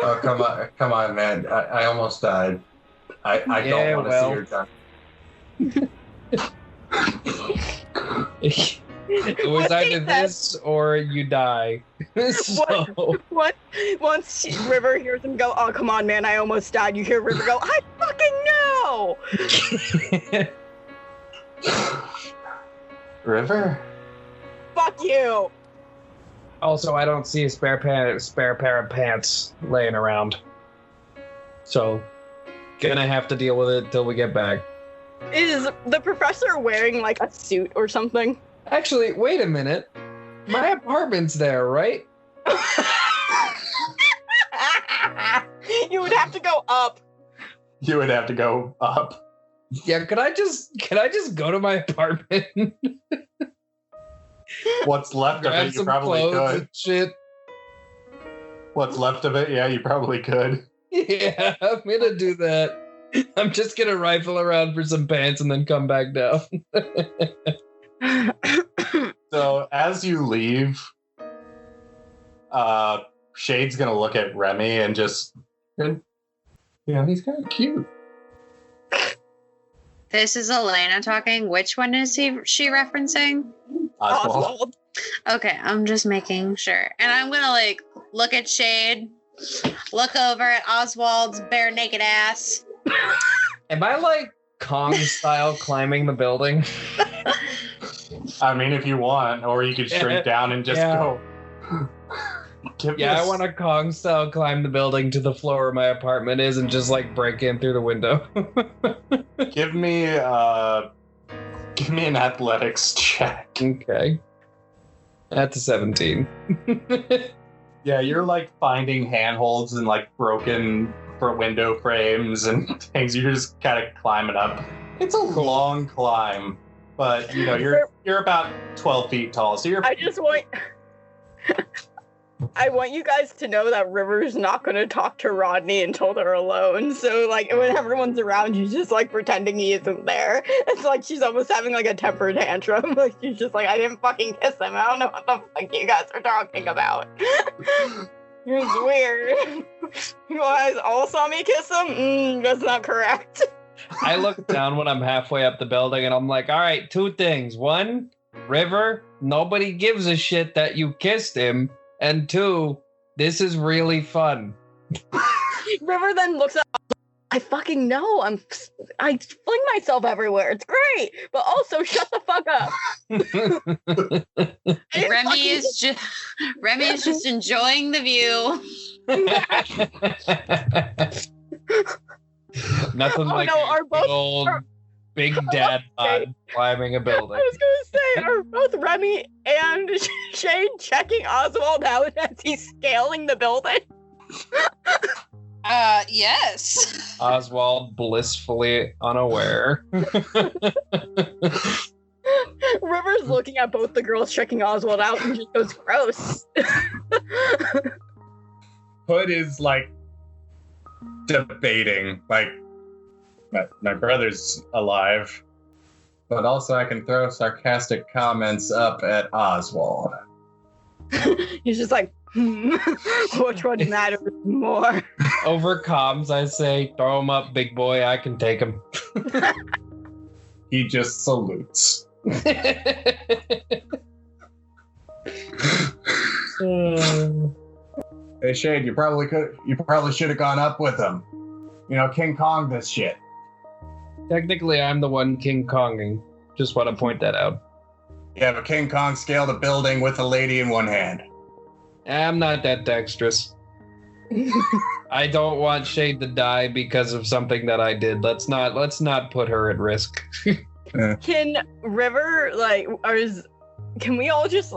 Oh, come on, man. I almost died. I don't want to see her die. It was either this or you die. So. What? Once River hears him go, oh, come on, man, I almost died. You hear River go, I fucking know! River? Fuck you! Also, I don't see a spare pair of pants laying around. So, gonna have to deal with it till we get back. Is the professor wearing, like, a suit or something? Actually, wait a minute. My apartment's there, right? You would have to go up. You would have to go up. Yeah, could I just go to my apartment? What's left of it, you probably could. Shit. What's left of it, yeah, you probably could. Yeah, I'm gonna do that. I'm just gonna rifle around for some pants and then come back down. So as you leave, Shade's gonna look at Remy and just, he's kind of cute. This is Elena talking. Which one is she referencing? Oswald. Okay, I'm just making sure. And I'm gonna look at Shade, look over at Oswald's bare naked ass. Am I Kong style climbing the building? I mean, if you want, or you could shrink down and just go. I want to Kong style climb the building to the floor where my apartment is and just break in through the window. Give me an athletics check. Okay. That's a 17. Yeah, you're finding handholds and broken for window frames and things. You're just kind of climbing up. It's a long climb, but you're about 12 feet tall, so you're. I want you guys to know that River's not going to talk to Rodney until they're alone. So, when everyone's around, she's just, pretending he isn't there. It's she's almost having, a temper tantrum. She's just I didn't fucking kiss him. I don't know what the fuck you guys are talking about. It's weird. You guys all saw me kiss him? That's not correct. I look down when I'm halfway up the building, and I'm like, all right, two things. One, River, nobody gives a shit that you kissed him. And two, this is really fun. River then looks up. I fucking know. I fling myself everywhere. It's great, but also shut the fuck up. Remy is just enjoying the view. Nothing old big dad bod climbing a building. I was gonna say, are both Remy and Shade checking Oswald out as he's scaling the building? Yes. Oswald blissfully unaware. River's looking at both the girls checking Oswald out and just goes, gross. Hood is like debating, like, my brother's alive, but also I can throw sarcastic comments up at Oswald. He's just like, which one matters more? Over comms, I say, throw him up, big boy. I can take him. He just salutes. Hey Shade, you probably should have gone up with him. You know, King Kong this shit. Technically, I'm the one King Konging. Just want to point that out. Yeah, but King Kong scaled a building with a lady in one hand. I'm not that dexterous. I don't want Shade to die because of something that I did. Let's not put her at risk. Can River, can we all just...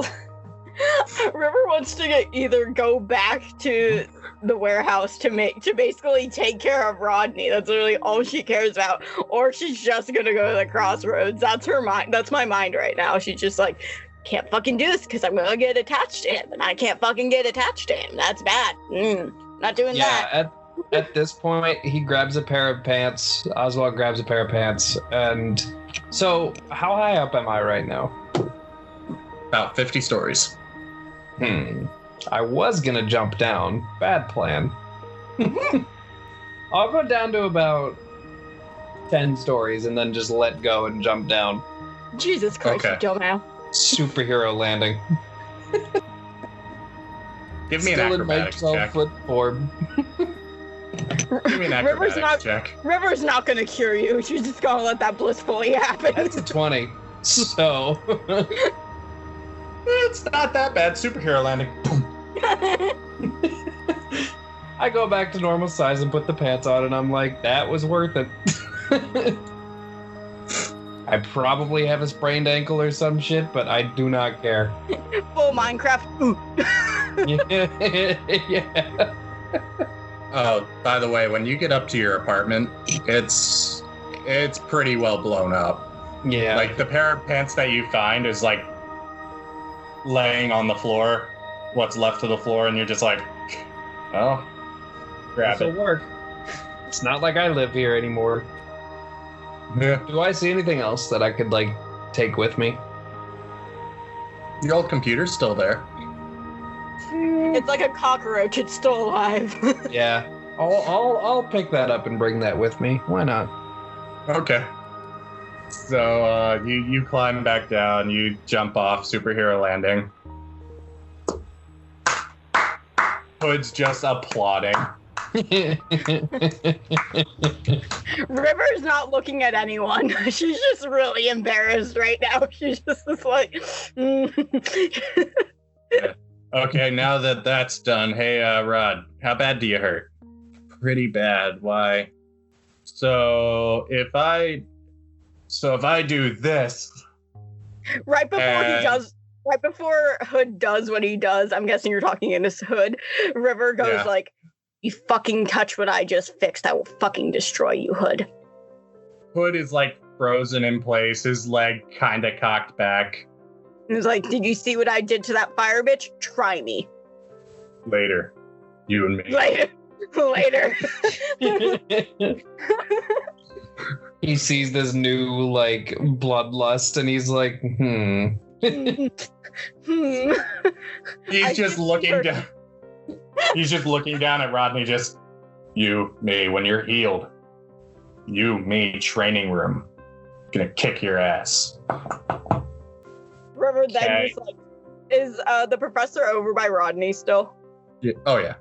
River wants to either go back to the warehouse to basically take care of Rodney. That's literally all she cares about. Or she's just gonna go to the crossroads. That's her mind. That's my mind right now. She's just like, can't fucking do this because I'm gonna get attached to him, and I can't fucking get attached to him. That's bad. Not doing that. Yeah, at this point, he grabs a pair of pants. Oswald grabs a pair of pants, and so how high up am I right now? About 50 stories. I was gonna jump down. Bad plan. I'll go down to about 10 stories and then just let go and jump down. Jesus Christ, Okay. you dumbass. Superhero landing. Give me Still an acrobatics in my check. 12-foot form. Give me an acrobatics check. River's not gonna cure you. She's just gonna let that blissfully happen. That's a 20. So... It's not that bad. Superhero landing. I go back to normal size and put the pants on, and I'm like, that was worth it. I probably have a sprained ankle or some shit, but I do not care. Full Minecraft. Ooh. Yeah. Oh, by the way, when you get up to your apartment, it's pretty well blown up. Yeah. Like the pair of pants that you find is like laying on the floor, what's left of the floor, and you're just like, oh, grab This'll it. work. It's not like I live here anymore. Yeah. Do I see anything else that I could take with me? Your old computer's still there. It's like a cockroach. It's still alive. Yeah. I'll pick that up and bring that with me. Why not? Okay. So you climb back down, you jump off superhero landing. Hood's just applauding. River's not looking at anyone. She's just really embarrassed right now. She's just like, Okay, now that that's done, hey, Rod, how bad do you hurt? Pretty bad. Why? So if I do this, right before Hood does what he does, I'm guessing you're talking in this Hood, River goes like, you fucking touch what I just fixed, I will fucking destroy you, Hood. Hood is like frozen in place, his leg kind of cocked back. He's like, did you see what I did to that fire bitch? Try me. Later. You and me. Later. He sees this new, bloodlust, and he's like, He's just looking down. He's just looking down at Rodney, just, you, me, when you're healed. You, me, training room. Gonna kick your ass. River then just is the professor over by Rodney still? Yeah. Oh, yeah.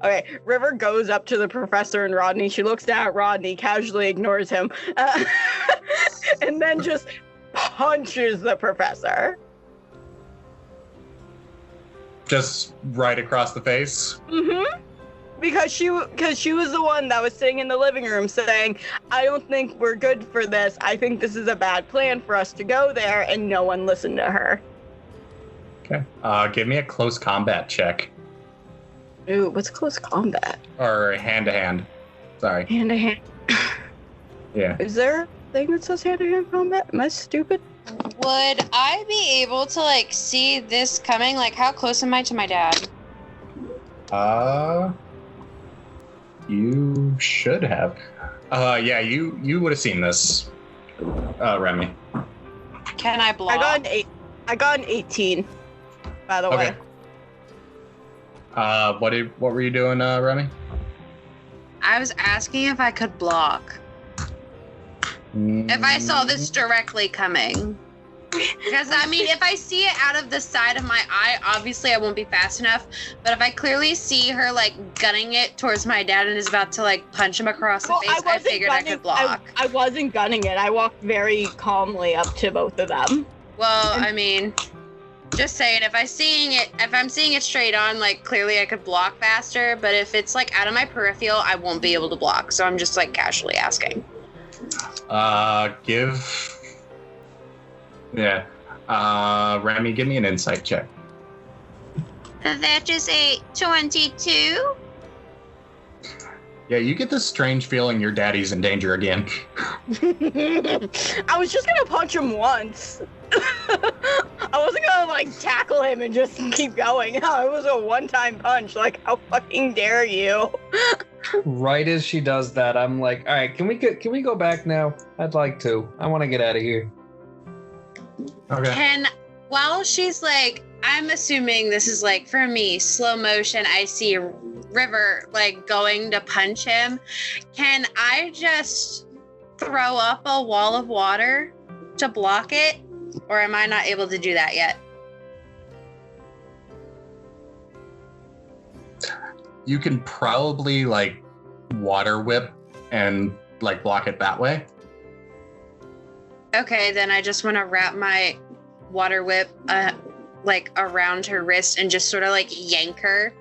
Okay, River goes up to the professor and Rodney. She looks down at Rodney, casually ignores him, and then just punches the professor. Just right across the face? Mm-hmm. Because she was the one that was sitting in the living room saying, I don't think we're good for this. I think this is a bad plan for us to go there, and no one listened to her. Okay. Give me a close combat check. Ooh, what's close combat? Or hand to hand. Sorry. Hand to hand. Yeah. Is there a thing that says hand to hand combat? Am I stupid? Would I be able to like see this coming? Like, how close am I to my dad? You should have. Yeah, you would have seen this, Remy. Can I block? I got an 18. By the way. What were you doing, Remy? I was asking if I could block. If I saw this directly coming. Because, I mean, if I see it out of the side of my eye, obviously I won't be fast enough. But if I clearly see her, like, gunning it towards my dad and is about to, like, punch him across the face, I figured I could block. I wasn't gunning it. I walked very calmly up to both of them. Well, I mean, just saying, if I'm seeing it straight on, like, clearly I could block faster. But if it's, like, out of my peripheral, I won't be able to block. So I'm just, like, casually asking. Remy, give me an insight check. That is a 22. Yeah, you get this strange feeling your daddy's in danger again. I was just gonna punch him once. I wasn't gonna like tackle him and just keep going. No, it was a one-time punch. Like, how fucking dare you? Right as she does that, I'm like, all right, can we go back now? I'd like to. I want to get out of here. Okay. While she's like, I'm assuming this is like, for me, slow motion, I see River like going to punch him. Can I just throw up a wall of water to block it? Or am I not able to do that yet? You can probably like water whip and like block it that way. Okay, then I just want to wrap my water whip like around her wrist and just sort of like yank her.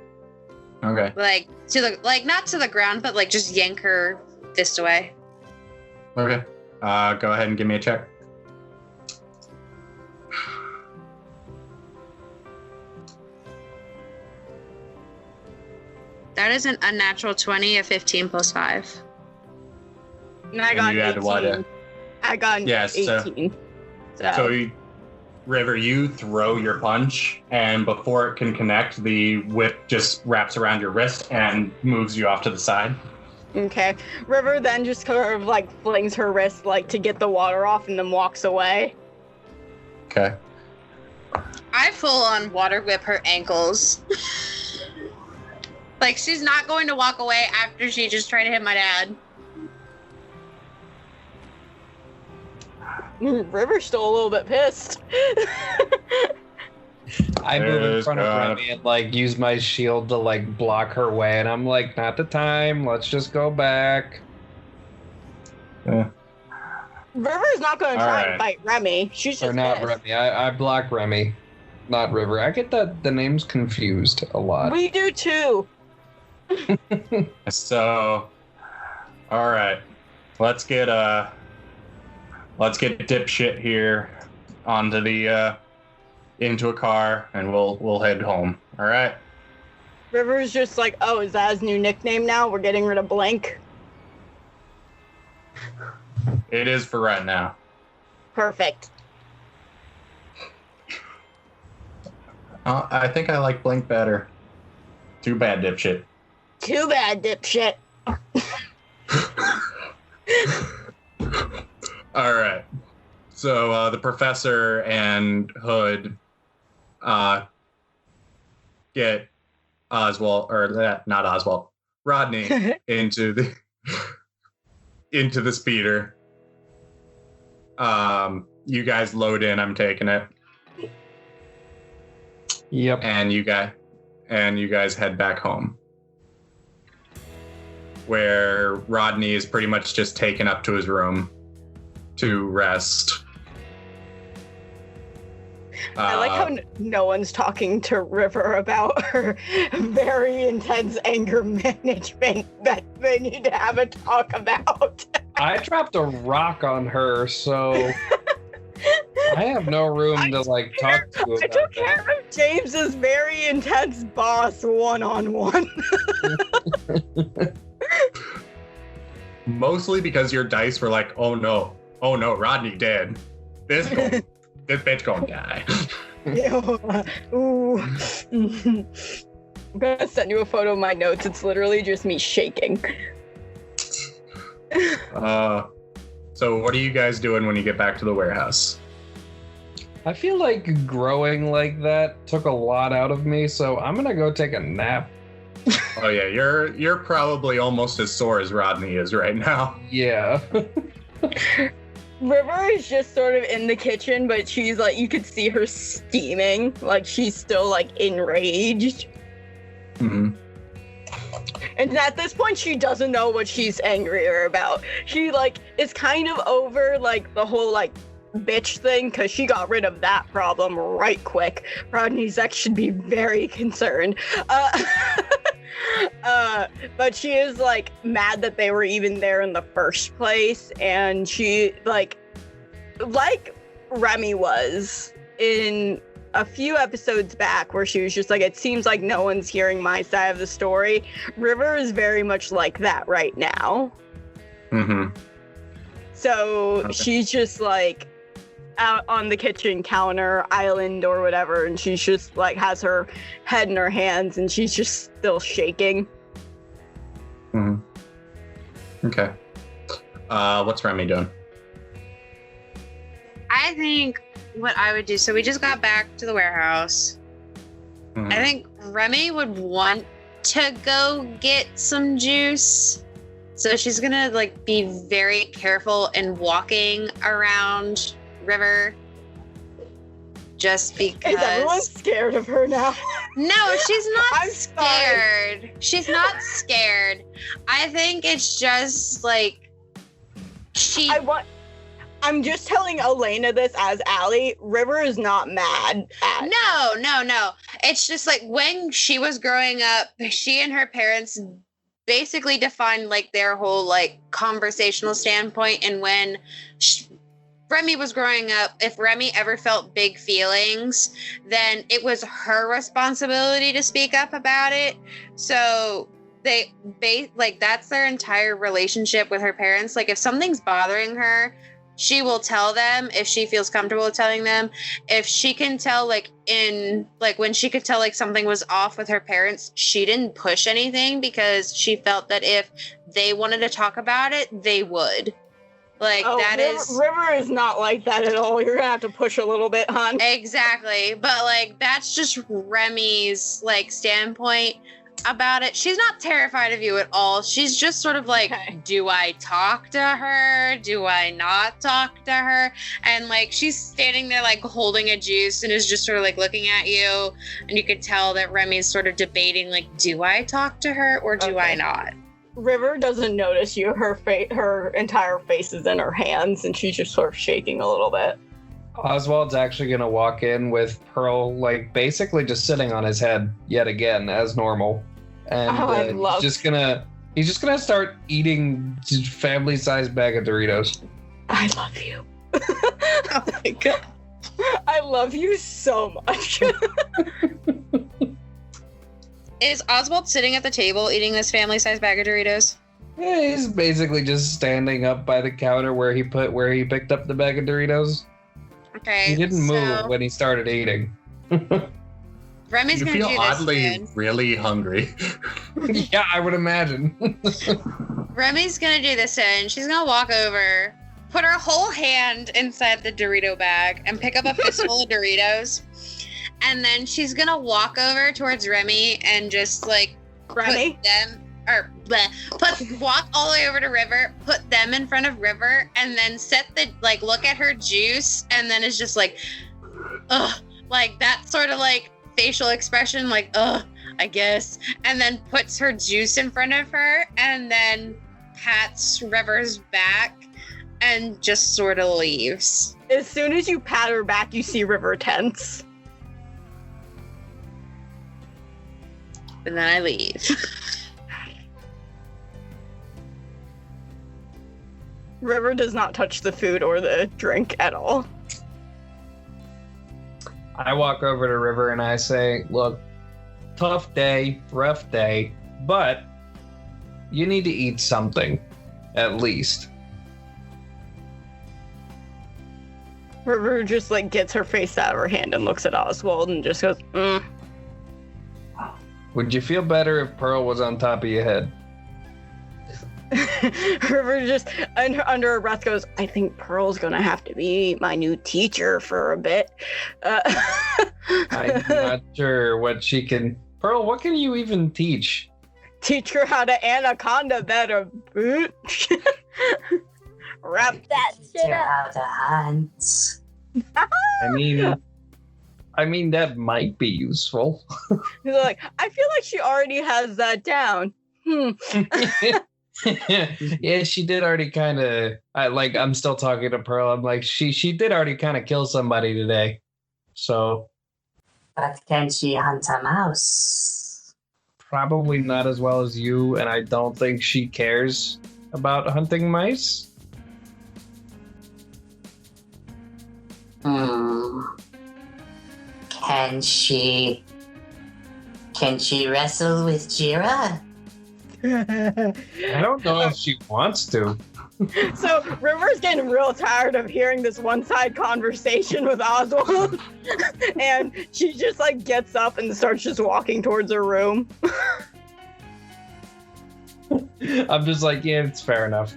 Okay. Like to the not to the ground, but like just yank her fist away. Okay. Go ahead and give me a check. That is an unnatural 20, a 15 plus 5. And I got an 18. I got an 18. So River, you throw your punch, and before it can connect, the whip just wraps around your wrist and moves you off to the side. Okay. River then just sort of like flings her wrist like to get the water off and then walks away. Okay. I full on water whip her ankles. Like, she's not going to walk away after she just tried to hit my dad. River's still a little bit pissed. I move in front of Remy and like use my shield to like block her way, and I'm like, not the time. Let's just go back. Yeah. River's not going to try and fight Remy. She's just not pissed. Remy. I block Remy, not River. I get the names confused a lot. We do too. So, all right, let's get dipshit here onto the into a car, and we'll head home. All right. River's just like, oh, is that his new nickname now? We're getting rid of Blank. It is for right now. Perfect. I think I like Blank better. Too bad, dipshit. Too bad, dipshit. All right. So the professor and Hood get Oswald, or not Oswald, Rodney into the speeder. You guys load in. I'm taking it. Yep. And you guys head back home, where Rodney is pretty much just taken up to his room to rest. I like how no one's talking to River about her very intense anger management that they need to have a talk about. I dropped a rock on her, so I have no room to like talk to I about took that. care of James's very intense boss one-on-one. Mostly because your dice were like, oh no, Rodney dead. This bitch gonna die. Ooh. I'm gonna send you a photo of my notes. It's literally just me shaking. So what are you guys doing when you get back to the warehouse? I feel like growing like that took a lot out of me, so I'm gonna go take a nap. Oh yeah, you're probably almost as sore as Rodney is right now. Yeah. River is just sort of in the kitchen, but she's like, you could see her steaming. Like, she's still, like, enraged. Mm-hmm. And at this point, she doesn't know what she's angrier about. She, like, is kind of over, like, the whole, like, bitch thing, because she got rid of that problem right quick. Rodney's ex should be very concerned. But she is, like, mad that they were even there in the first place, and she, like Remy was in a few episodes back, where she was just like, it seems like no one's hearing my side of the story. River is very much like that right now. Mm-hmm. So Okay. she's just, like, out on the kitchen counter island or whatever, and she's just, like, has her head in her hands, and she's just still shaking. Mm-hmm. Okay. What's Remy doing? I think what I would do, so we just got back to the warehouse. Mhm. I think Remy would want to go get some juice. So she's gonna like be very careful in walking around River. Just because. Is everyone scared of her now? No, she's not I'm scared. She's not scared. I think it's just like I'm just telling Elena this as Allie. River is not mad at. No. It's just like when she was growing up, she and her parents basically defined like their whole like conversational standpoint. And when Remy was growing up, if Remy ever felt big feelings, then it was her responsibility to speak up about it. So like that's their entire relationship with her parents. Like if something's bothering her, she will tell them if she feels comfortable telling them. If she can tell, like when she could tell like something was off with her parents, she didn't push anything because she felt that if they wanted to talk about it, they would. Like River is not like that at all. You're gonna have to push a little bit, hon. Exactly. But like that's just Remy's like standpoint about it. She's not terrified of you at all. She's just sort of like, Okay. Do I talk to her? Do I not talk to her? And like she's standing there like holding a juice and is just sort of like looking at you, and you could tell that Remy's sort of debating like, do I talk to her or do I not? River doesn't notice you. Her entire face is in her hands, and she's just sort of shaking a little bit. Oswald's actually gonna walk in with Pearl, like basically just sitting on his head yet again as normal, and he's just gonna start eating family-sized bag of Doritos. I love you. Oh my god. I love you so much. Is Oswald sitting at the table eating this family-sized bag of Doritos? Yeah, he's basically just standing up by the counter where he picked up the bag of Doritos. Okay. He didn't so move when he started eating. Remy's You gonna feel do oddly this. Soon. really hungry. Yeah, I would imagine. Remy's gonna do this and she's gonna walk over, put her whole hand inside the Dorito bag and pick up a fistful of Doritos. And then she's gonna walk over towards Remy and just like Remy? walk all the way over to River, put them in front of River, and then look at her juice, and then it's just like, ugh, like that sort of like facial expression, like, ugh, I guess, and then puts her juice in front of her, and then pats River's back, and just sort of leaves. As soon as you pat her back, you see River tense. And then I leave. River does not touch the food or the drink at all. I walk over to River and I say, look, tough day, rough day, but you need to eat something, at least. River just like gets her face out of her hand and looks at Oswald and just goes, Would you feel better if Pearl was on top of your head? River just under her breath goes, I think Pearl's gonna have to be my new teacher for a bit. I'm not sure what she can. Pearl, what can you even teach? Teach her how to anaconda better, bitch. Wrap that shit up. How to hunt. I mean that might be useful. He's like, I feel like she already has that down. Yeah, she did already kind of. I'm still talking to Pearl. I'm like, she did already kind of kill somebody today. So. But can she hunt a mouse? Probably not as well as you, and I don't think she cares about hunting mice. Can she wrestle with Jira? I don't know if she wants to. So River's getting real tired of hearing this one-side conversation with Oswald, and she just like gets up and starts just walking towards her room. I'm just like, yeah, it's fair enough.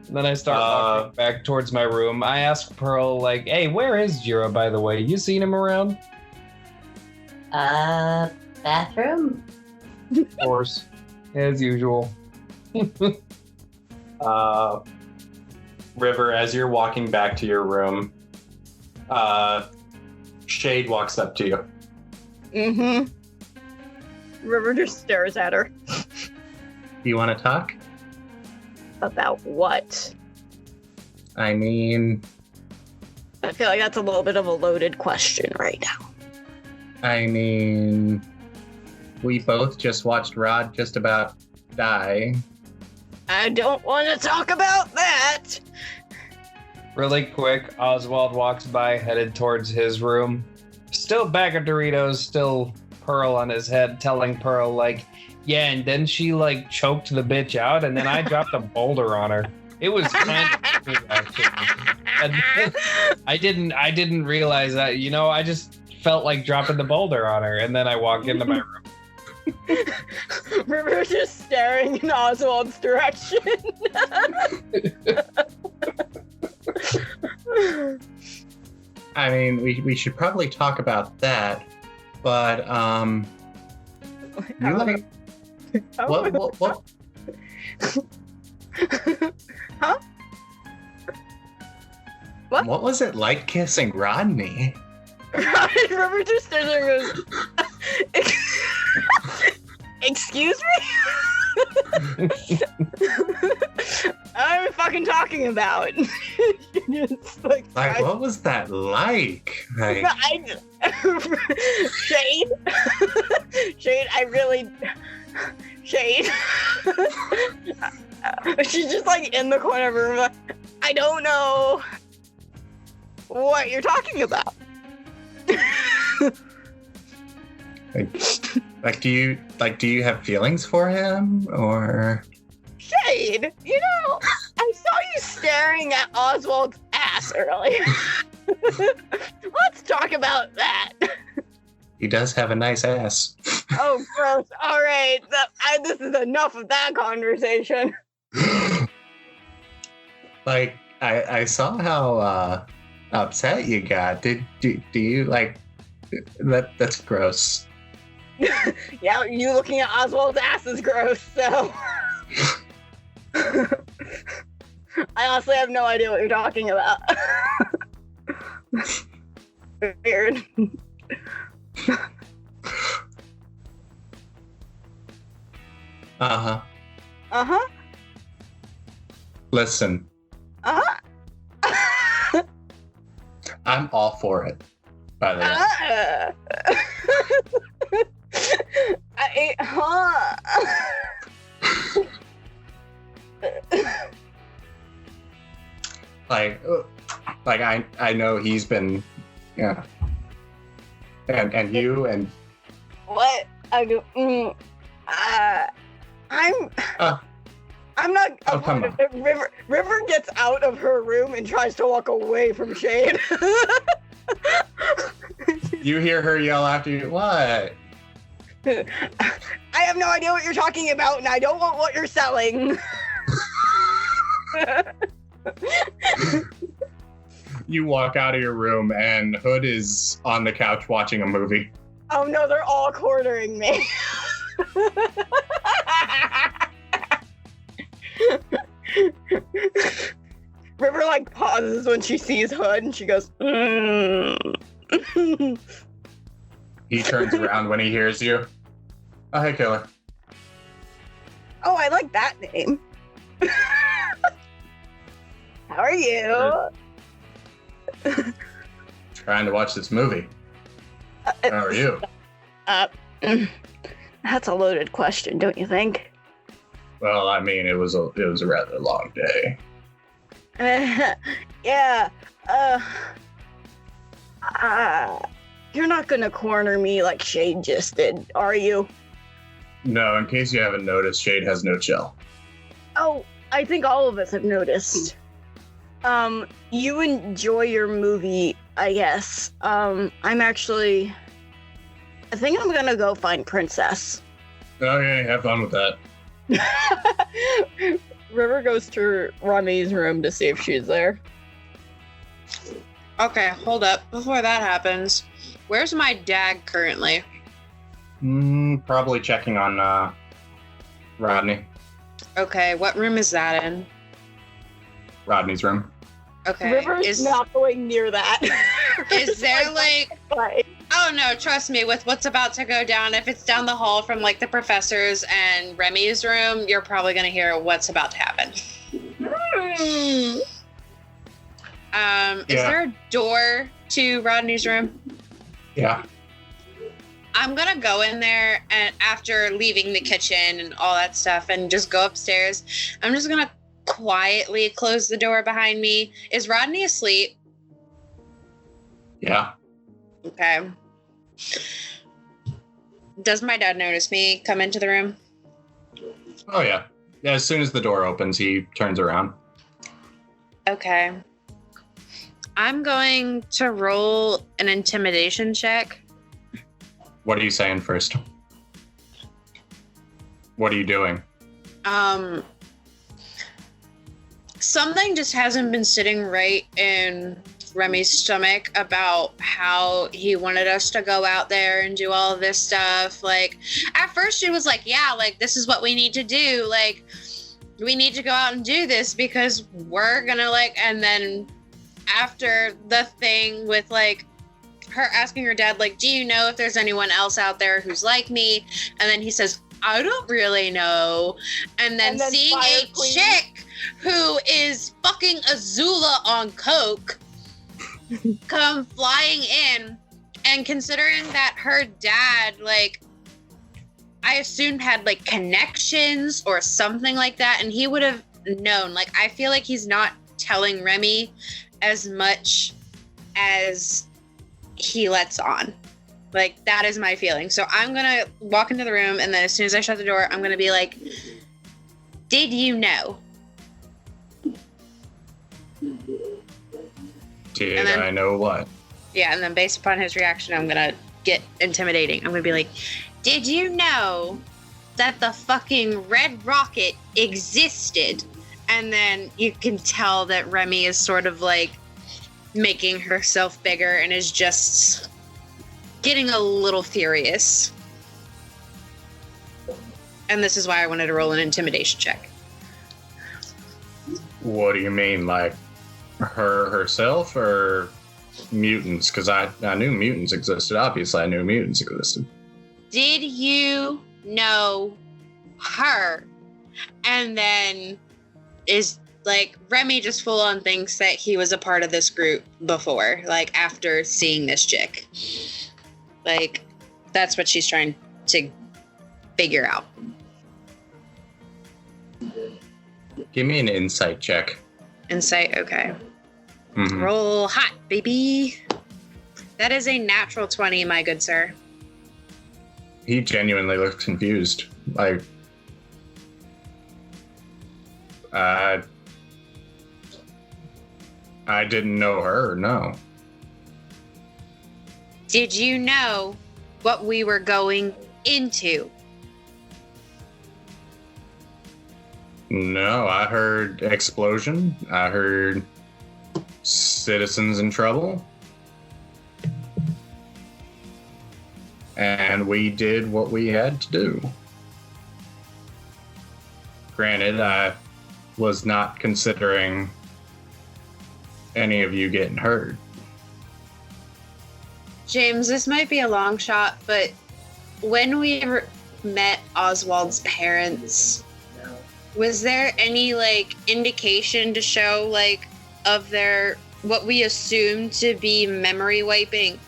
Then I start walking back towards my room. I ask Pearl, like, hey, where is Jira, by the way? You seen him around? Bathroom? Of course. As usual. River, as you're walking back to your room, Shade walks up to you. Mm-hmm. River just stares at her. You want to talk? About what? I mean, I feel like that's a little bit of a loaded question right now. I mean, we both just watched Rod just about die. I don't want to talk about that. Really quick, Oswald walks by, headed towards his room. Still bag of Doritos, still Pearl on his head, telling Pearl, like, yeah, and then she, like, choked the bitch out, and then I dropped a boulder on her. It was kind of cool, actually. And I didn't realize that, you know, I just felt like dropping the boulder on her, and then I walk into my room. River's just staring in Oswald's direction. I mean, we should probably talk about that, but you like what? Huh? What? What was it like kissing Rodney? River just stares there and goes, excuse me? I'm fucking talking about. Just, like, what was that like? Shade? Shade, I really... Shade? She's just like in the corner of her room, like, I don't know what you're talking about. do you have feelings for him, or? Shade, you know, I saw you staring at Oswald's ass earlier. Let's talk about that. He does have a nice ass. Oh, gross. All right, this is enough of that conversation. Like, I saw how upset you got. Do you like that? That's gross. Yeah, you looking at Oswald's ass is gross, so. I honestly have no idea what you're talking about. Weird. Uh-huh. Uh-huh. Listen. Uh-huh. I'm all for it, by the way. Like, Like I know he's been, yeah. And you and What? I go. I'm not. Oh, come on. River gets out of her room and tries to walk away from Shade. you hear her yell after you. What? I have no idea what you're talking about, and I don't want what you're selling. You walk out of your room, and Hood is on the couch watching a movie. Oh no, they're all cornering me. River like pauses when she sees Hood, and she goes. He turns around when he hears you. Oh, hey, Killer. Oh, I like that name. How are you? Trying to watch this movie. How are you? That's a loaded question, don't you think? Well, I mean, it was a rather long day. Yeah. You're not gonna corner me like Shade just did, are you? No, in case you haven't noticed, Shade has no chill. Oh, I think all of us have noticed. You enjoy your movie, I guess. I think I'm gonna go find Princess. Okay, have fun with that. River goes to Rami's room to see if she's there. Okay, hold up. Before that happens, where's my dad currently? Probably checking on Rodney. Okay, what room is that in? Rodney's room. Okay. River's not going near that. Is there like... Oh no, trust me, with what's about to go down, if it's down the hall from like the professor's and Remy's room, you're probably going to hear what's about to happen. Is there a door to Rodney's room? Yeah. I'm going to go in there and after leaving the kitchen and all that stuff and just go upstairs. I'm just going to quietly close the door behind me. Is Rodney asleep? Yeah. Okay. Does my dad notice me come into the room? Oh, yeah. Yeah, as soon as the door opens, he turns around. Okay. I'm going to roll an intimidation check. What are you saying first? What are you doing? Something just hasn't been sitting right in Remy's stomach about how he wanted us to go out there and do all of this stuff. Like, at first she was like, yeah, like, this is what we need to do. Like, we need to go out and do this because we're gonna, like, and then after the thing with, like, her asking her dad, like, do you know if there's anyone else out there who's like me? And then he says, I don't really know. And then seeing a chick who is fucking Azula on coke come flying in, and considering that her dad, like, I assumed had, like, connections or something like that, and he would have known. Like, I feel like he's not telling Remy as much as he lets on. Like, that is my feeling. So I'm gonna walk into the room, and then as soon as I shut the door, I'm gonna be like, did you know? Did I know what? Yeah, and then based upon his reaction, I'm gonna get intimidating. I'm gonna be like, did you know that the fucking red rocket existed? And then you can tell that Remy is sort of like making herself bigger and is just getting a little furious. And this is why I wanted to roll an intimidation check. What do you mean, like her herself or mutants? Because I knew mutants existed. Obviously, I knew mutants existed. Did you know her? And then is like Remy just full on thinks that he was a part of this group before, like after seeing this chick. Like, that's what she's trying to figure out. Give me an insight check. Insight, okay. Mhm. Roll hot, baby. That is a natural 20, my good sir. He genuinely looks confused. Like, I didn't know her, no. Did you know what we were going into? No, I heard explosion. I heard citizens in trouble. And we did what we had to do. Granted, I was not considering any of you getting hurt. James, this might be a long shot, but when we met Oswald's parents, was there any like indication to show like of their what we assumed to be memory wiping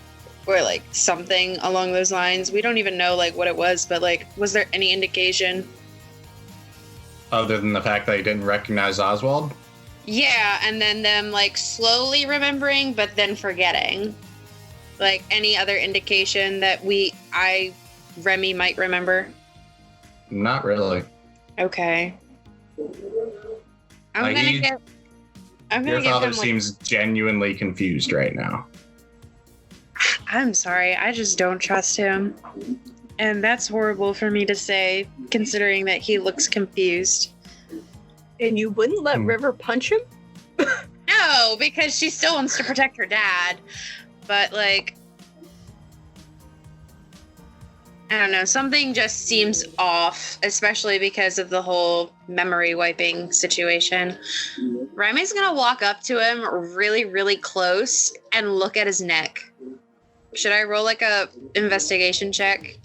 or like something along those lines? We don't even know like what it was, but like was there any indication? Other than the fact that you didn't recognize Oswald? Yeah, and then them like slowly remembering but then forgetting. Like any other indication that Remy might remember? Not really. Okay. I'm Like, gonna Your give father him, like, seems genuinely confused right now. I'm sorry, I just don't trust him. And that's horrible for me to say, considering that he looks confused. And you wouldn't let River punch him? No, because she still wants to protect her dad. But, like, I don't know, something just seems off, especially because of the whole memory wiping situation. Remy's gonna walk up to him really, really close and look at his neck. Should I roll like a investigation check?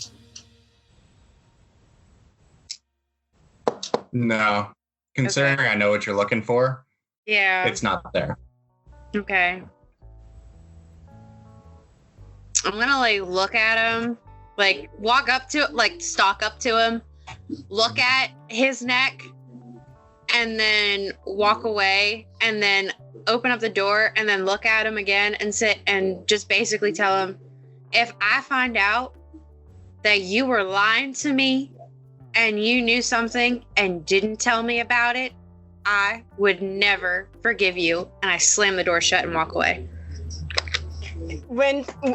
No. Considering I know what you're looking for, Yeah. it's not there. Okay. I'm gonna like look at him, like walk up to, like stalk up to him, look at his neck, and then walk away, and then open up the door, and then look at him again and sit and just basically tell him, if I find out that you were lying to me and you knew something and didn't tell me about it, I would never forgive you. And I slam the door shut and walk away.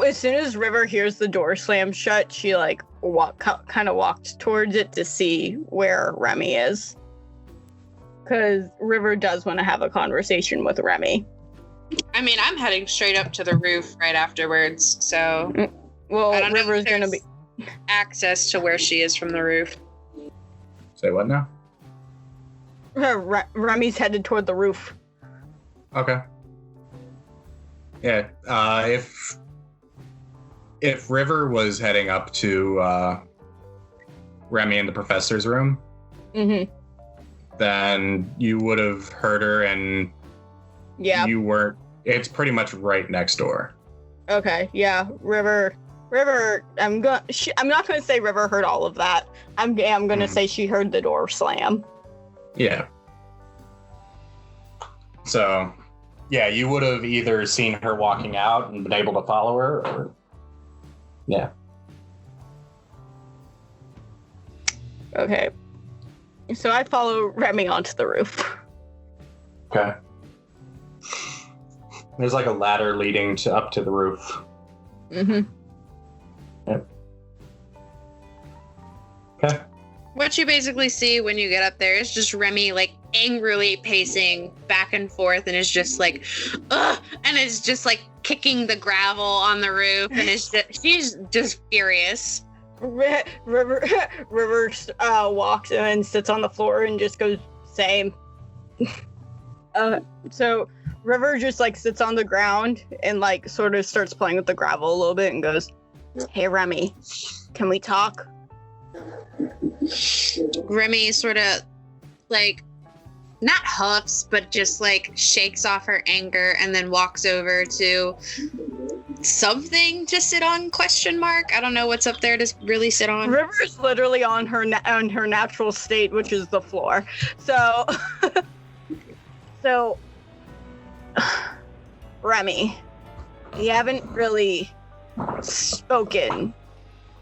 As soon as River hears the door slam shut, she like kind of walks towards it to see where Remy is, because River does want to have a conversation with Remy. I mean, I'm heading straight up to the roof right afterwards, so Well, I don't know if River's gonna there's be access to where she is from the roof. Say what now? Remy's headed toward the roof. Okay. Yeah. If River was heading up to Remy in the professor's room, then you would have heard her, and you weren't. It's pretty much right next door. Okay. Yeah. River. I'm not going to say River heard all of that. I'm going to say she heard the door slam. Yeah. So, yeah, you would have either seen her walking out and been able to follow her, or yeah. Okay. So I follow Remy onto the roof. Okay. There's like a ladder leading up to the roof. Mm-hmm. Yep. Okay. What you basically see when you get up there is just Remy like angrily pacing back and forth, and is just like, ugh, and is just like kicking the gravel on the roof, and she's just furious. River walks in and sits on the floor and just goes, same. So River just like sits on the ground and like sort of starts playing with the gravel a little bit and goes, hey Remy, can we talk? Remy sort of like not huffs, but just like shakes off her anger and then walks over to something to sit on, ? I don't know what's up there to really sit on. River's literally on her natural state, which is the floor. So Remy. We haven't really spoken.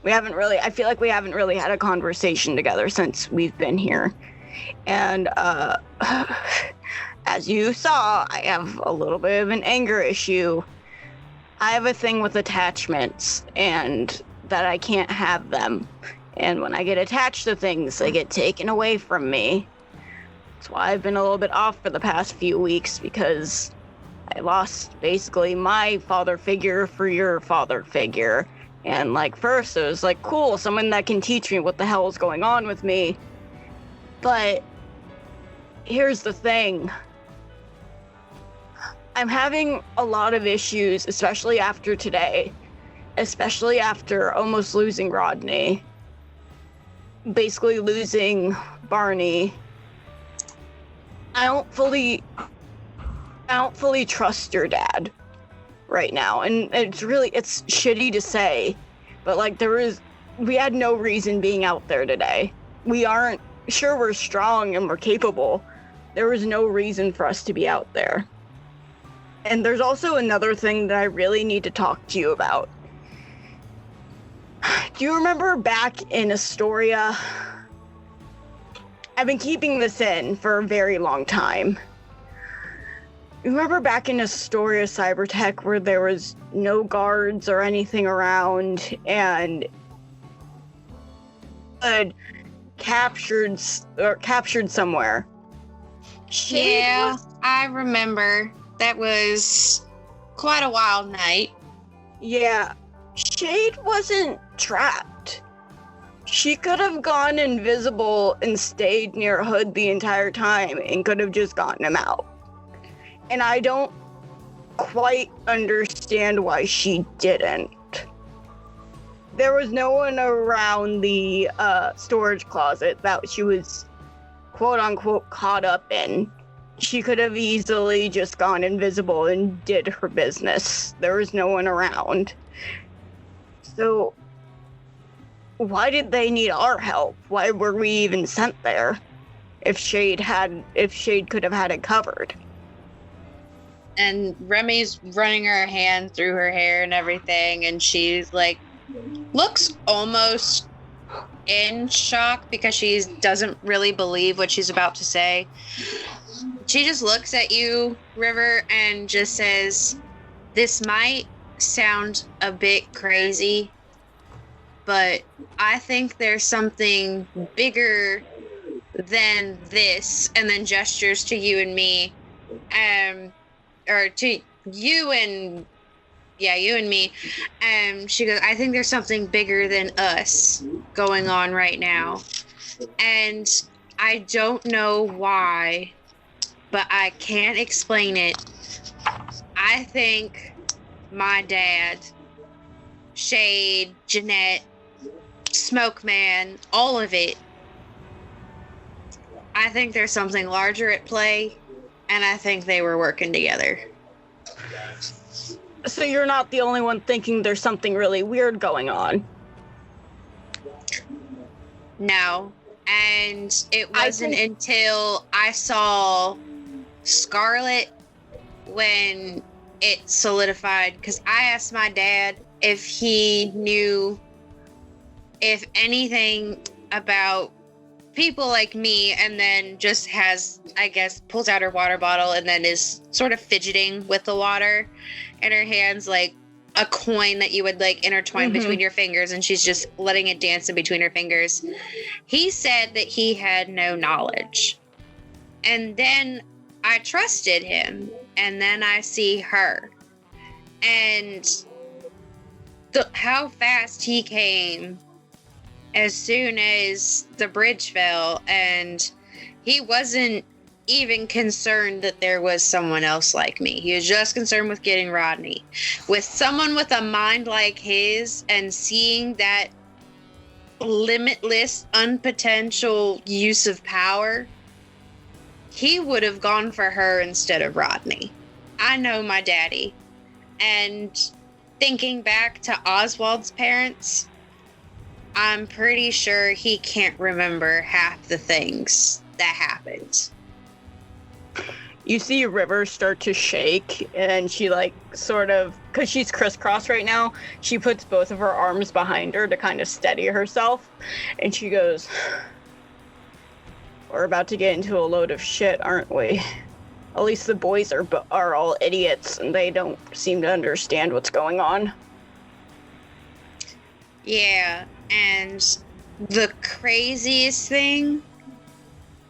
I feel like we haven't really had a conversation together since we've been here. And, as you saw, I have a little bit of an anger issue. I have a thing with attachments, and that I can't have them. And when I get attached to things, they get taken away from me. That's why I've been a little bit off for the past few weeks, because I lost basically my father figure for your father figure. And like first it was like, cool, someone that can teach me what the hell is going on with me. But here's the thing. I'm having a lot of issues, especially after today. Especially after almost losing Rodney. Basically losing Barney. I don't fully trust your dad right now, and it's shitty to say, but like we had no reason being out there today. We aren't sure, we're strong and we're capable. There was no reason for us to be out there. And there's also another thing that I really need to talk to you about. Do you remember back in Astoria? I've been keeping this in for a very long time. Remember back in Astoria Cybertech where there was no guards or anything around, and captured somewhere? Yeah, I remember. That was quite a wild night. Yeah, Shade wasn't trapped. She could have gone invisible and stayed near Hood the entire time and could have just gotten him out. And I don't quite understand why she didn't. There was no one around the storage closet that she was quote-unquote caught up in. She could have easily just gone invisible and did her business. There was no one around. So, why did they need our help? Why were we even sent there? If Shade could have had it covered. And Remy's running her hand through her hair and everything, and she's like, looks almost in shock because she doesn't really believe what she's about to say. She just looks at you, River, and just says, this might sound a bit crazy, but I think there's something bigger than this, and then gestures to you and me, or to you and me. She goes, I think there's something bigger than us going on right now. And I don't know why, but I can't explain it. I think my dad, Shade, Jeanette, Smoke Man, all of it, I think there's something larger at play, and I think they were working together. So you're not the only one thinking there's something really weird going on? No. And it wasn't until I saw Scarlet when it solidified, because I asked my dad if he knew if anything about people like me, and then just has, I guess, pulls out her water bottle and then is sort of fidgeting with the water in her hands, like a coin that you would like intertwine between your fingers, and she's just letting it dance in between her fingers. He said that he had no knowledge. And then I trusted him, and then I see her. And how fast he came as soon as the bridge fell, and he wasn't even concerned that there was someone else like me. He was just concerned with getting Rodney. With someone with a mind like his, and seeing that limitless, unpotential use of power, he would have gone for her instead of Rodney. I know my daddy. And thinking back to Oswald's parents, I'm pretty sure he can't remember half the things that happened. You see River start to shake, and she, like, sort of, because she's crisscross right now, she puts both of her arms behind her to kind of steady herself, and she goes, "We're about to get into a load of shit, aren't we? At least the boys are all idiots, and they don't seem to understand what's going on." Yeah, and the craziest thing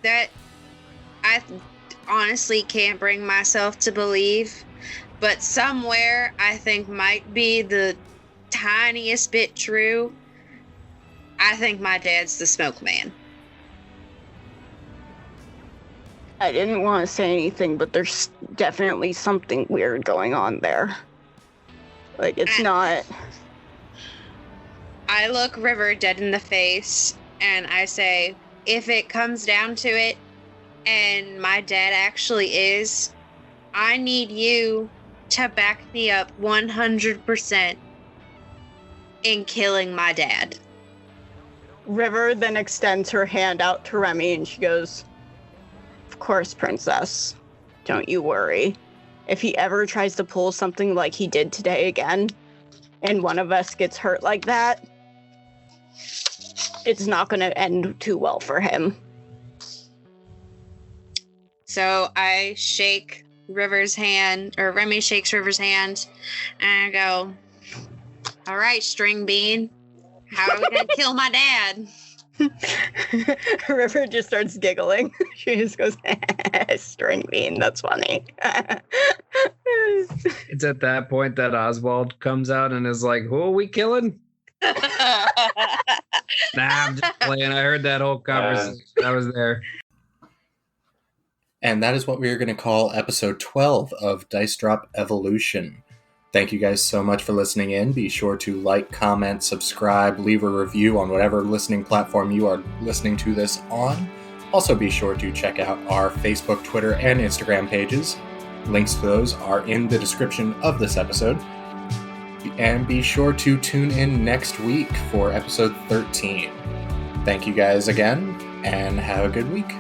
that I honestly can't bring myself to believe, but somewhere I think might be the tiniest bit true. I think my dad's the smoke man. I didn't want to say anything, but there's definitely something weird going on there. Like, it's not... I look River dead in the face, and I say, if it comes down to it, and my dad actually is, I need you to back me up 100% in killing my dad. River then extends her hand out to Remy, and she goes, "Of course, Princess. Don't you worry. If he ever tries to pull something like he did today again, and one of us gets hurt like that, it's not going to end too well for him." So I shake River's hand, or Remy shakes River's hand, and I go, all right, String Bean, how are we going to kill my dad? River just starts giggling. She just goes, "String Bean, that's funny." It's at that point that Oswald comes out and is like, "Who are we killing?" Nah, I'm just playing. I heard that whole conversation. I was there. And that is what we are going to call episode 12 of Dice Drop Evolution. Thank you guys so much for listening in. Be sure to like, comment, subscribe, leave a review on whatever listening platform you are listening to this on. Also be sure to check out our Facebook, Twitter, and Instagram pages. Links to those are in the description of this episode. And be sure to tune in next week for episode 13. Thank you guys again, and have a good week.